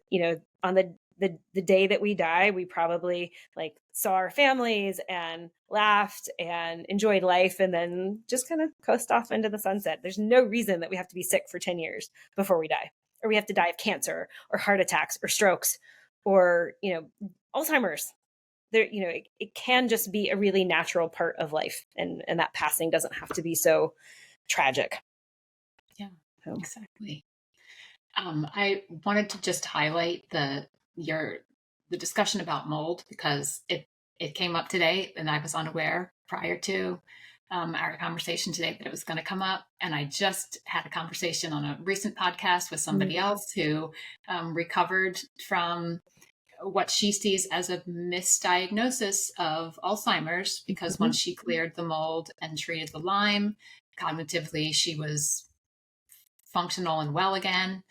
on the the day that we die, we probably like saw our families and laughed and enjoyed life and then just kind of coast off into the sunset. There's no reason that we have to be sick for 10 years before we die, or we have to die of cancer or heart attacks or strokes or, Alzheimer's. There, it can just be a really natural part of life. And that passing doesn't have to be so tragic. Yeah, exactly. I wanted to just highlight the discussion about mold because it came up today and I was unaware prior to our conversation today that it was going to come up. And I just had a conversation on a recent podcast with somebody else who recovered from what she sees as a misdiagnosis of Alzheimer's because once she cleared the mold and treated the Lyme, cognitively she was functional and well again.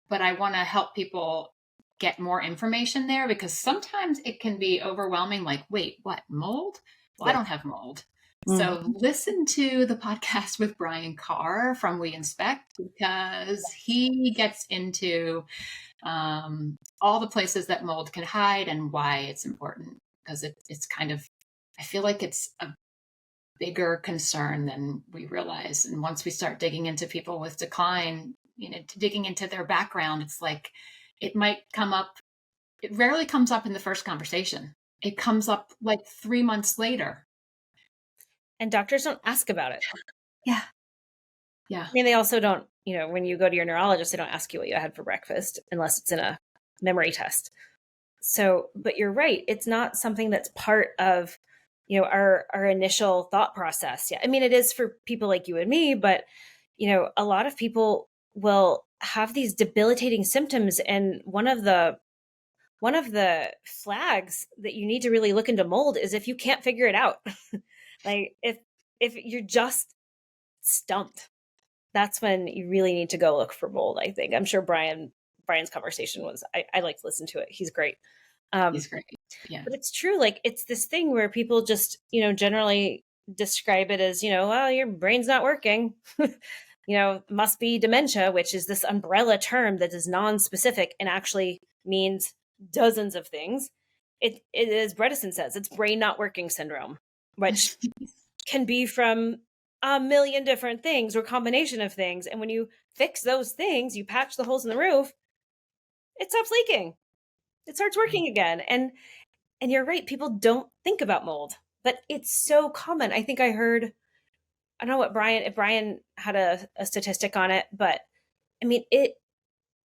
But I want to help people get more information there because sometimes it can be overwhelming. Like, wait, what, mold? Well, I don't have mold. So listen to the podcast with Brian Carr from We Inspect because he gets into all the places that mold can hide and why it's important because it's kind of, I feel like it's a bigger concern than we realize. And once we start digging into people with decline, digging into their background, it's like it might come up. It rarely comes up in the first conversation. It comes up like 3 months later. And doctors don't ask about it. Yeah. I mean, they also don't, when you go to your neurologist, they don't ask you what you had for breakfast unless it's in a memory test. So, but you're right. It's not something that's part of, our initial thought process. Yeah. I mean, it is for people like you and me, but, a lot of people will have these debilitating symptoms. And one of the flags that you need to really look into mold is if you can't figure it out. Like if you're just stumped, that's when you really need to go look for mold, I think. I'm sure Brian's conversation was, I like to listen to it. He's great. He's great. Yeah. But it's true. Like it's this thing where people just, generally describe it as, well, your brain's not working. Must be dementia, which is this umbrella term that is non-specific and actually means dozens of things. It is, Bredesen says, it's brain not working syndrome, which can be from a million different things or combination of things. And when you fix those things, you patch the holes in the roof, it stops leaking. It starts working again. And you're right. People don't think about mold, but it's so common. I think I heard, I don't know what if Brian had a statistic on it, but I mean, it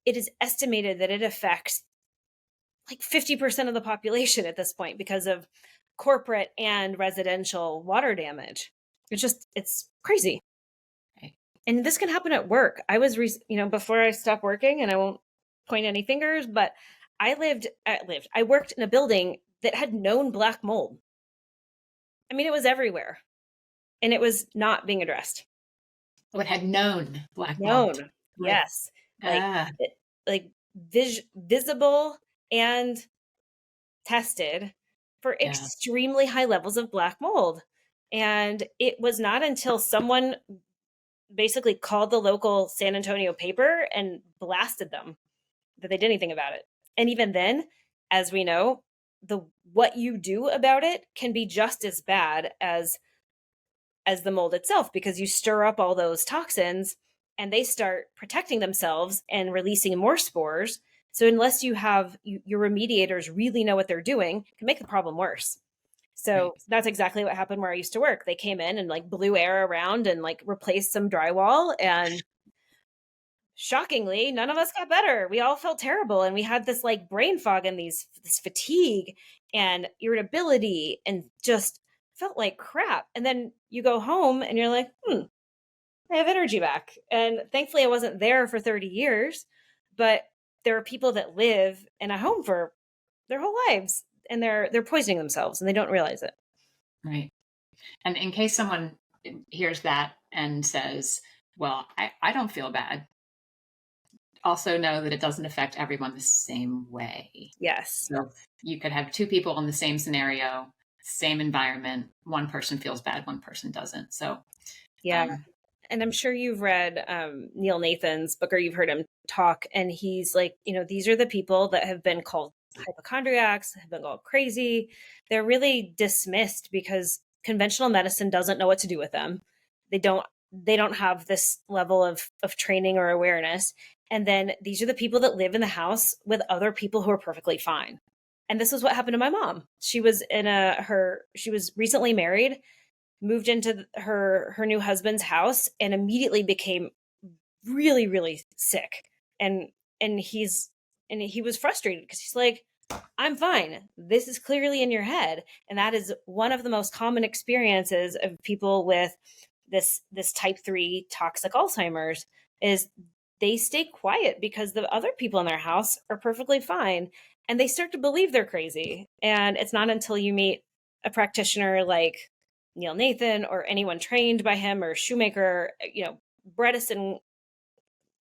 is estimated that it affects like 50% of the population at this point because of corporate and residential water damage. It's crazy. Right. And this can happen at work. I was, before I stopped working, and I won't point any fingers, but I worked in a building that had known black mold. I mean, it was everywhere and it was not being addressed. Oh, it had known black mold. Yes. Visible and tested for extremely high levels of black mold. And it was not until someone basically called the local San Antonio paper and blasted them that they did anything about it. And even then, as we know, what you do about it can be just as bad as the mold itself, because you stir up all those toxins and they start protecting themselves and releasing more spores. So unless you have your remediators really know what they're doing, it can make the problem worse. So that's exactly what happened where I used to work. They came in and like blew air around and like replaced some drywall, and shockingly, none of us got better. We all felt terrible, and we had this like brain fog and this fatigue and irritability and just felt like crap. And then you go home and you're like, I have energy back. And thankfully I wasn't there for 30 years, but there are people that live in a home for their whole lives and they're poisoning themselves and they don't realize it. Right. And in case someone hears that and says, well, I don't feel bad, also know that it doesn't affect everyone the same way. Yes. So you could have two people in the same scenario, same environment. One person feels bad, one person doesn't. So yeah. and I'm sure you've read Neil Nathan's book or you've heard him talk, and he's like, these are the people that have been called hypochondriacs, have been called crazy. They're really dismissed because conventional medicine doesn't know what to do with them. They don't have this level of training or awareness. And then these are the people that live in the house with other people who are perfectly fine. And this is what happened to my mom. She was she was recently married, moved into her new husband's house, and immediately became really, really sick. And he was frustrated because he's like, I'm fine. This is clearly in your head. And that is one of the most common experiences of people with this type 3 toxic Alzheimer's, is they stay quiet because the other people in their house are perfectly fine, and they start to believe they're crazy. And it's not until you meet a practitioner like Neil Nathan or anyone trained by him, or Shoemaker, Bredesen,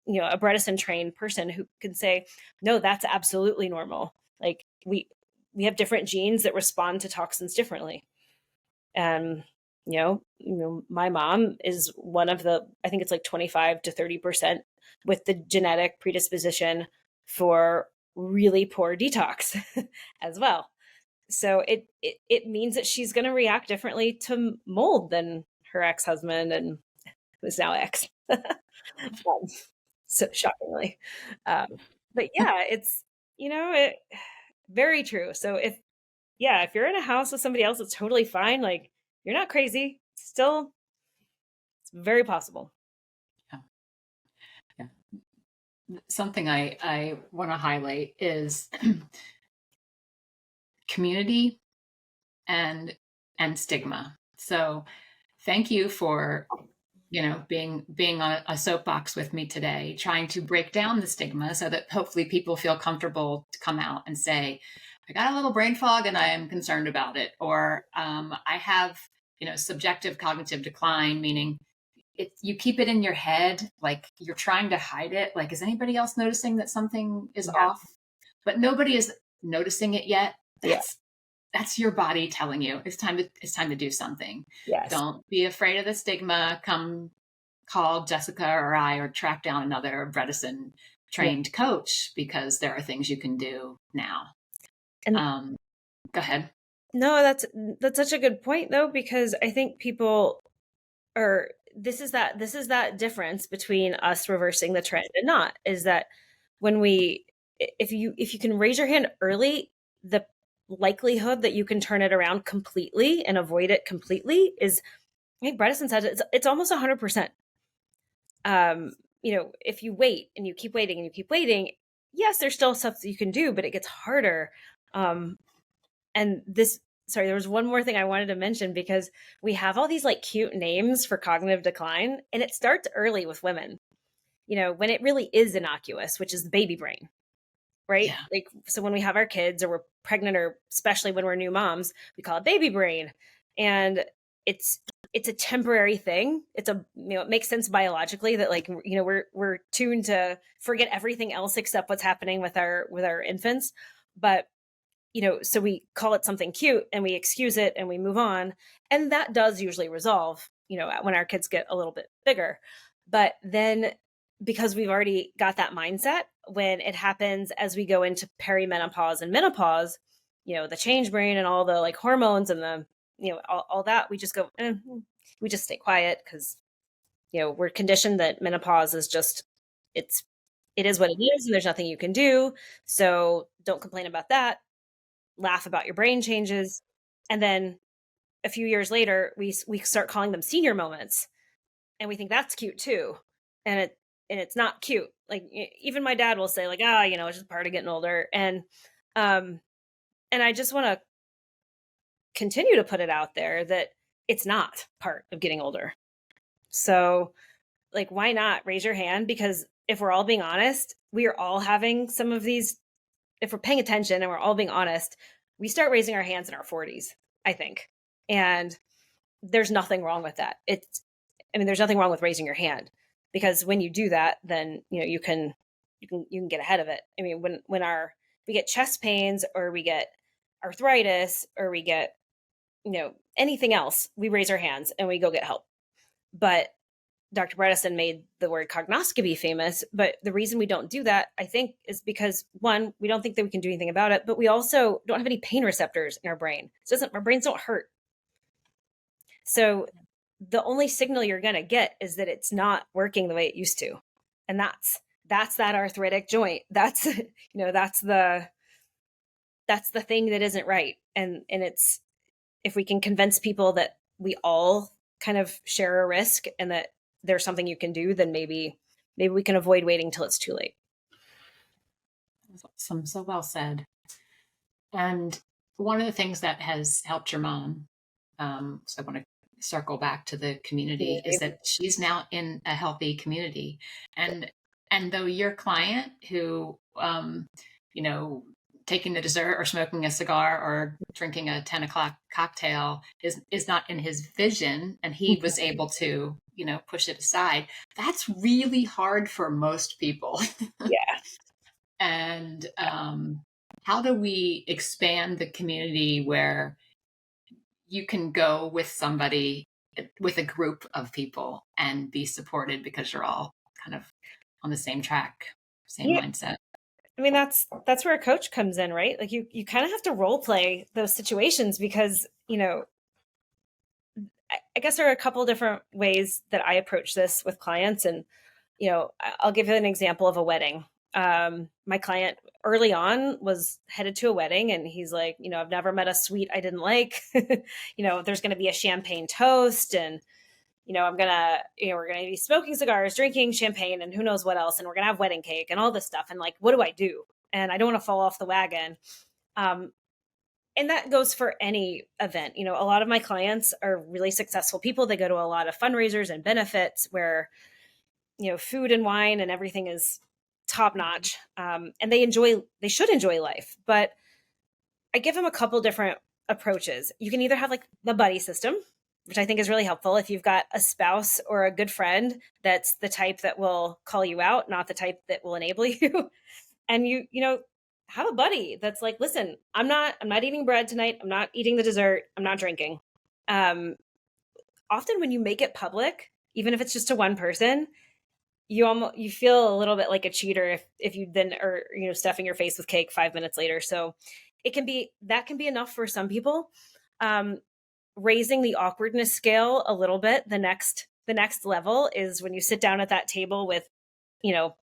a Bredesen trained person who can say, no, that's absolutely normal. Like we have different genes that respond to toxins differently. And my mom is one of the, I think it's like 25 to 30% with the genetic predisposition for really poor detox as well. So it means that she's going to react differently to mold than her ex-husband, and who's now ex. So shockingly. But yeah, it's, very true. So if you're in a house with somebody else that's totally fine, like, you're not crazy. Still, it's very possible. Yeah. Yeah. Something I want to highlight is community and stigma. So thank you for being on a soapbox with me today, trying to break down the stigma so that hopefully people feel comfortable to come out and say, I got a little brain fog and I am concerned about it. Or I have, subjective cognitive decline, meaning you keep it in your head, like you're trying to hide it. Like, is anybody else noticing that something is off? But nobody is noticing it yet. That's your body telling you it's time to do something. Yes. Don't be afraid of the stigma. Come call Jessica or I, or track down another Bredesen trained coach, because there are things you can do now. And go ahead. No, that's such a good point though, because I think people are, this is that difference between us reversing the trend and not, is that when if you can raise your hand early, the likelihood that you can turn it around completely and avoid it completely is, I think Bredesen said it's almost 100%. If you wait and you keep waiting and you keep waiting, yes, there's still stuff that you can do, but it gets harder. And there was one more thing I wanted to mention, because we have all these like cute names for cognitive decline, and it starts early with women, when it really is innocuous, which is the baby brain, right? Yeah. Like, so when we have our kids or we're pregnant, or especially when we're new moms, we call it baby brain. And it's a temporary thing. It makes sense biologically that, like, we're tuned to forget everything else except what's happening with our infants. But so we call it something cute and we excuse it and we move on. And that does usually resolve, when our kids get a little bit bigger. But then, because we've already got that mindset, when it happens as we go into perimenopause and menopause, the change brain and all the like hormones and the, all that, we just go, we just stay quiet, because, we're conditioned that menopause is just, it is what it is and there's nothing you can do. So don't complain about that. Laugh about your brain changes. And then a few years later, we start calling them senior moments, and we think that's cute too. And it's not cute. Like, even my dad will say, like, it's just part of getting older. And I just want to continue to put it out there that it's not part of getting older. So, like, why not raise your hand? Because if we're all being honest, we are all having some of these. If we're paying attention and we're all being honest, we start raising our hands in our 40s, I think. And there's nothing wrong with that. There's nothing wrong with raising your hand, because when you do that, then, you can get ahead of it. When we get chest pains, or we get arthritis, or we get, anything else, we raise our hands and we go get help. But Dr. Bredesen made the word cognoscopy famous, but the reason we don't do that, I think, is because one, we don't think that we can do anything about it, but we also don't have any pain receptors in our brain. Our brains don't hurt. So the only signal you're going to get is that it's not working the way it used to. And that's that arthritic joint. That's, that's the thing that isn't right. And it's, if we can convince people that we all kind of share a risk and that there's something you can do, then maybe we can avoid waiting till it's too late. That's awesome. So well said. And one of the things that has helped your mom, so I want to circle back to the community, is that she's now in a healthy community. And though your client who, taking the dessert or smoking a cigar or drinking a 10 o'clock cocktail is not in his vision, and he was able to, push it aside, that's really hard for most people. Yeah. And how do we expand the community where you can go with somebody, with a group of people, and be supported because you're all kind of on the same track, same mindset? I mean, that's where a coach comes in, right? Like you kind of have to role play those situations because, I guess there are a couple of different ways that I approach this with clients. And, I'll give you an example of a wedding. My client early on was headed to a wedding, and he's like, I've never met a sweet I didn't like. There's going to be a champagne toast, and we're going to be smoking cigars, drinking champagne, and who knows what else. And we're going to have wedding cake and all this stuff. And like, what do I do? And I don't want to fall off the wagon. And that goes for any event. A lot of my clients are really successful people. They go to a lot of fundraisers and benefits where, food and wine and everything is top notch. And they should enjoy life. But I give them a couple different approaches. You can either have like the buddy system, which I think is really helpful if you've got a spouse or a good friend that's the type that will call you out, not the type that will enable you. And you have a buddy that's like, listen, I'm not eating bread tonight. I'm not eating the dessert. I'm not drinking. Often when you make it public, even if it's just to one person, you feel a little bit like a cheater if you then are, stuffing your face with cake 5 minutes later. So that can be enough for some people. Raising the awkwardness scale a little bit. The next level is when you sit down at that table with,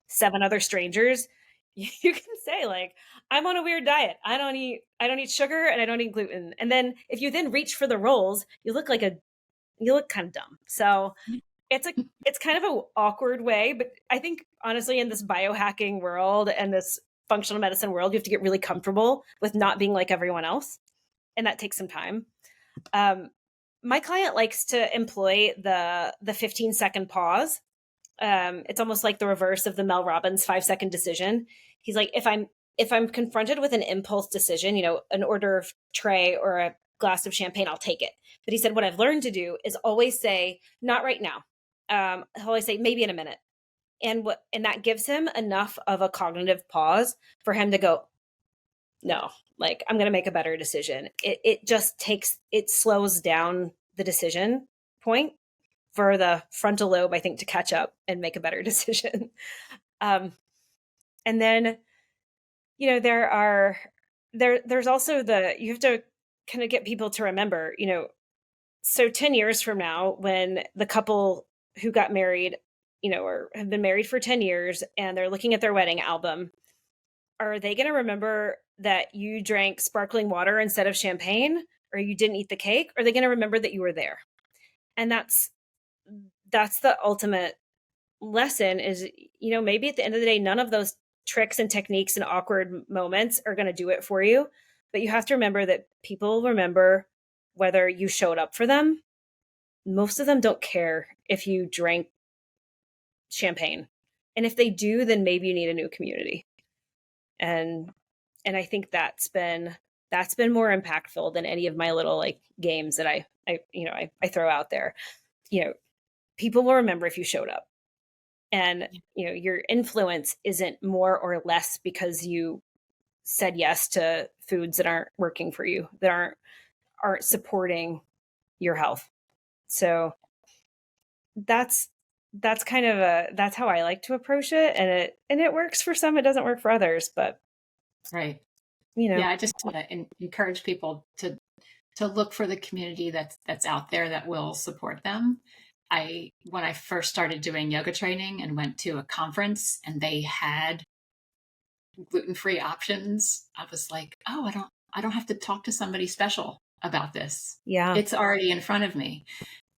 7 other strangers, you can say like, I'm on a weird diet. I don't eat sugar and I don't eat gluten. And then if you then reach for the rolls, you look kind of dumb. So it's kind of an awkward way, but I think honestly in this biohacking world and this functional medicine world, you have to get really comfortable with not being like everyone else. And that takes some time. My client likes to employ the 15-second pause. It's almost like the reverse of the Mel Robbins 5-second decision. He's like, if I'm confronted with an impulse decision, an order of tray or a glass of champagne, I'll take it. But he said, what I've learned to do is always say, not right now. He'll always say, maybe in a minute. And that gives him enough of a cognitive pause for him to go, no, like I'm going to make a better decision. It slows down the decision point for the frontal lobe, I think, to catch up and make a better decision. And then, there's also you have to kind of get people to remember, so 10 years from now, when the couple who got married, or have been married for 10 years and they're looking at their wedding album, are they going to remember that you drank sparkling water instead of champagne, or you didn't eat the cake? Or are they going to remember that you were there? And that's the ultimate lesson is, maybe at the end of the day, none of those tricks and techniques and awkward moments are going to do it for you. But you have to remember that people remember whether you showed up for them. Most of them don't care if you drank champagne. And if they do, then maybe you need a new community. And I think that's been more impactful than any of my little like games that I throw out there. People will remember if you showed up. And your influence isn't more or less because you said yes to foods that aren't working for you, that aren't supporting your health. So that's that's kind of that's how I like to approach it. And it works for some, it doesn't work for others, but Right. you know, Yeah, I just want to encourage people to look for the community that's out there that will support them. When I first started doing yoga training and went to a conference and they had gluten-free options, I was like, "Oh, I don't have to talk to somebody special about this. yeah, It's already in front of me."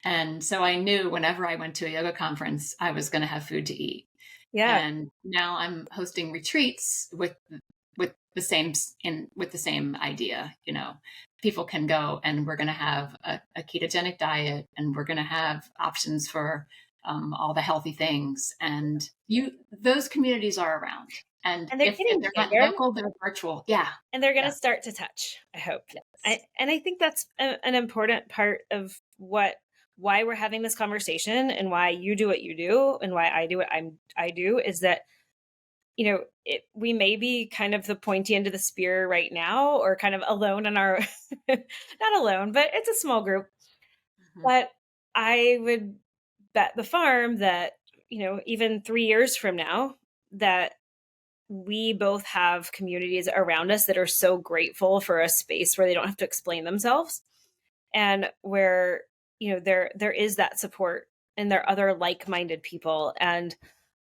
And so I knew whenever I went to a yoga conference, I was going to have food to eat. yeah, And now I'm hosting retreats with the same idea. People can go and we're going to have a ketogenic diet, and we're going to have options for all the healthy things, and those communities are around, and and they're if getting they're not bigger. local, they're virtual. Yeah. And they're going to Yeah. start to touch, I hope. Yes. And I think that's an important part of why we're having this conversation, and why you do what you do and why I do what I do, is that, we may be kind of the pointy end of the spear right now, or kind of alone in our, not alone, but it's a small group. Mhm. But I would bet the farm that, even 3 years from now, that we both have communities around us that are so grateful for a space where they don't have to explain themselves, and where, there is that support, and there are other like-minded people. And,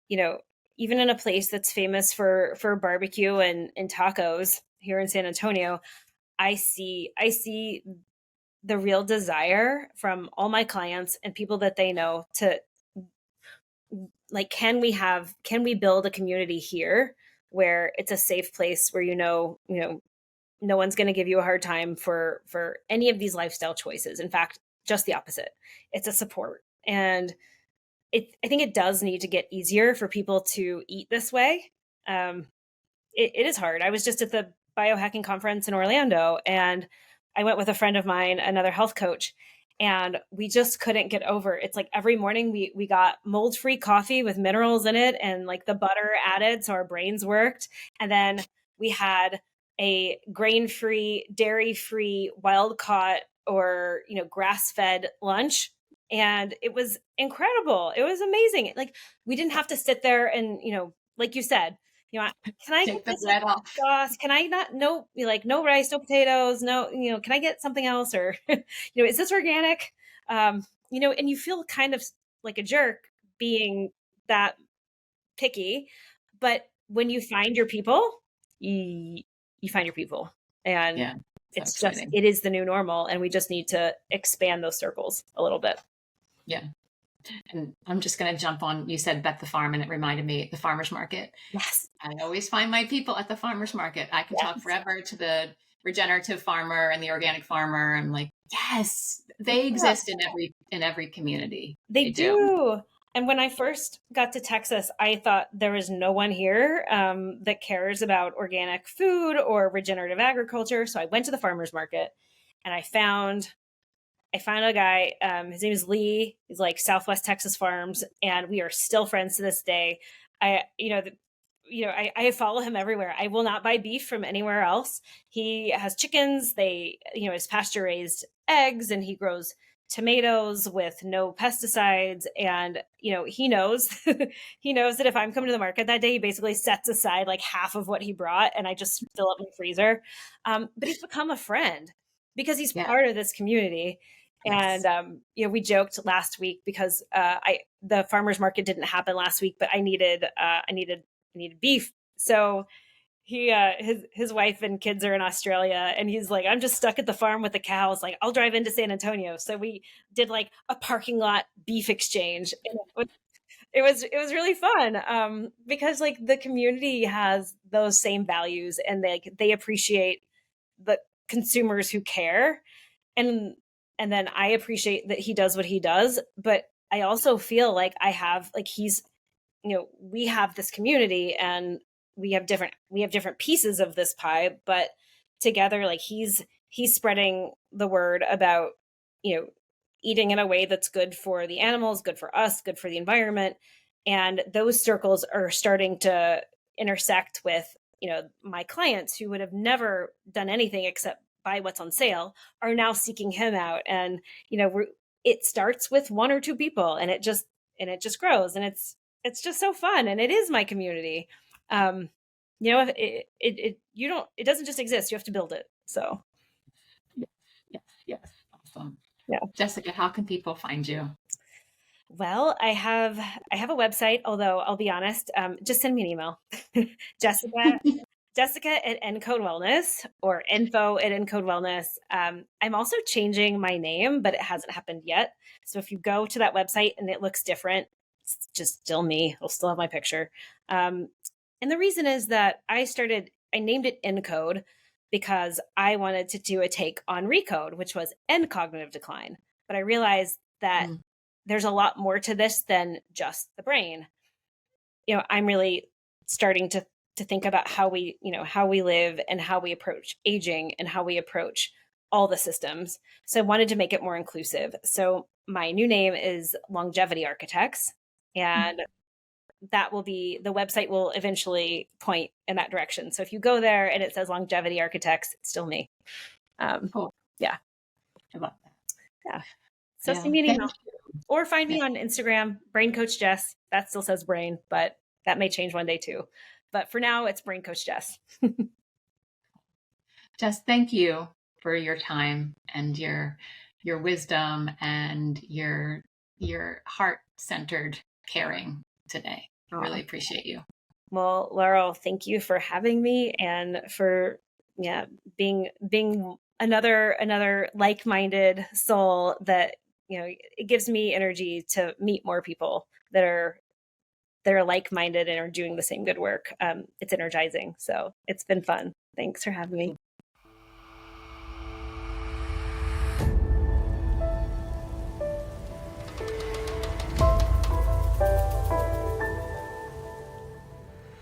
you know even in a place that's famous for barbecue and tacos here in San Antonio, I see the real desire from all my clients and people that they know to, like, can we build a community here where it's a safe place, where, no one's going to give you a hard time for any of these lifestyle choices. In fact, just the opposite. It's a support. And I think it does need to get easier for people to eat this way. um, it is hard. I was just at the biohacking conference in Orlando, and I went with a friend of mine, another health coach, and we just couldn't get over. It's like every morning we got mold-free coffee with minerals in it, and like the butter added so our brains worked. And then we had a grain-free, dairy-free, wild-caught, or, grass-fed lunch. And it was incredible. It was amazing. Like, we didn't have to sit there and, like you said, can I get Take the this with bread off. sauce? Can I not, no, like, no rice, no potatoes, no, can I get something else? Or, is this organic? And you feel kind of like a jerk being that picky, but when you find your people, you, you find your people. And Yeah. So it exciting. is the new normal. And we just need to expand those circles a little bit. Yeah. And I'm just going to jump on, you said bet the farm, and it reminded me the farmer's market. Yes. I always find my people at the farmer's market. I can talk Yes. forever to the regenerative farmer and the organic farmer. I'm like, yes, they Yeah. exist in every community. They They do. do. And when I first got to Texas, I thought there was no one here that cares about organic food or regenerative agriculture. So I went to the farmers market, and I found a guy. His name is Lee. He's like Southwest Texas Farms, and we are still friends to this day. I follow him everywhere. I will not buy beef from anywhere else. He has chickens. His pasture raised eggs, and he grows tomatoes with no pesticides. And, he knows, he knows that if I'm coming to the market that day, he basically sets aside like half of what he brought, and I just fill up my freezer. But he's become a friend because he's Yeah. part of this community. Yes. And we joked last week because the farmers market didn't happen last week, but I needed beef. So his wife and kids are in Australia, and he's like, I'm just stuck at the farm with the cows. Like, I'll drive into San Antonio. So we did like a parking lot beef exchange. And it was really fun, because like the community has those same values, and they appreciate the consumers who care. And then I appreciate that he does what he does, but I also feel like I have like we have this community, and we have different pieces of this pie, but together, like, he's spreading the word about eating in a way that's good for the animals, good for us, good for the environment. And those circles are starting to intersect with my clients, who would have never done anything except buy what's on sale, are now seeking him out. And it starts with one or two people, and it just grows, and it's just so fun, and it is my community. You know, it doesn't just exist. You have to build it. So Yes. Awesome. yeah. Jessica, how can people find you? Well, I have a website, although I'll be honest, just send me an email. Jessica at Encode Wellness, or info at Encode Wellness. I'm also changing my name, but it hasn't happened yet. So if you go to that website and it looks different, it's just still me. I'll still have my picture. And the reason is that I named it Encode because I wanted to do a take on ReCODE, which was end cognitive decline. But I realized that there's a lot more to this than just the brain. You know, I'm really starting to think about how we live and how we approach aging and how we approach all the systems. So I wanted to make it more inclusive. So my new name is Longevity Architects, and the website will eventually point in that direction. So if you go there and it says Longevity Architects, it's still me. Cool. Yeah. I love that. Yeah. So send me an email. Or find me on Instagram, Brain Coach Jess. That still says brain, but that may change one day too. But for now, it's Brain Coach Jess. Jess, thank you for your time and your wisdom and your heart-centered caring today. I really appreciate you. Well, Laurel, thank you for having me and for being another like-minded soul that, you know, it gives me energy to meet more people that are like-minded and are doing the same good work. It's energizing. So it's been fun. Thanks for having me.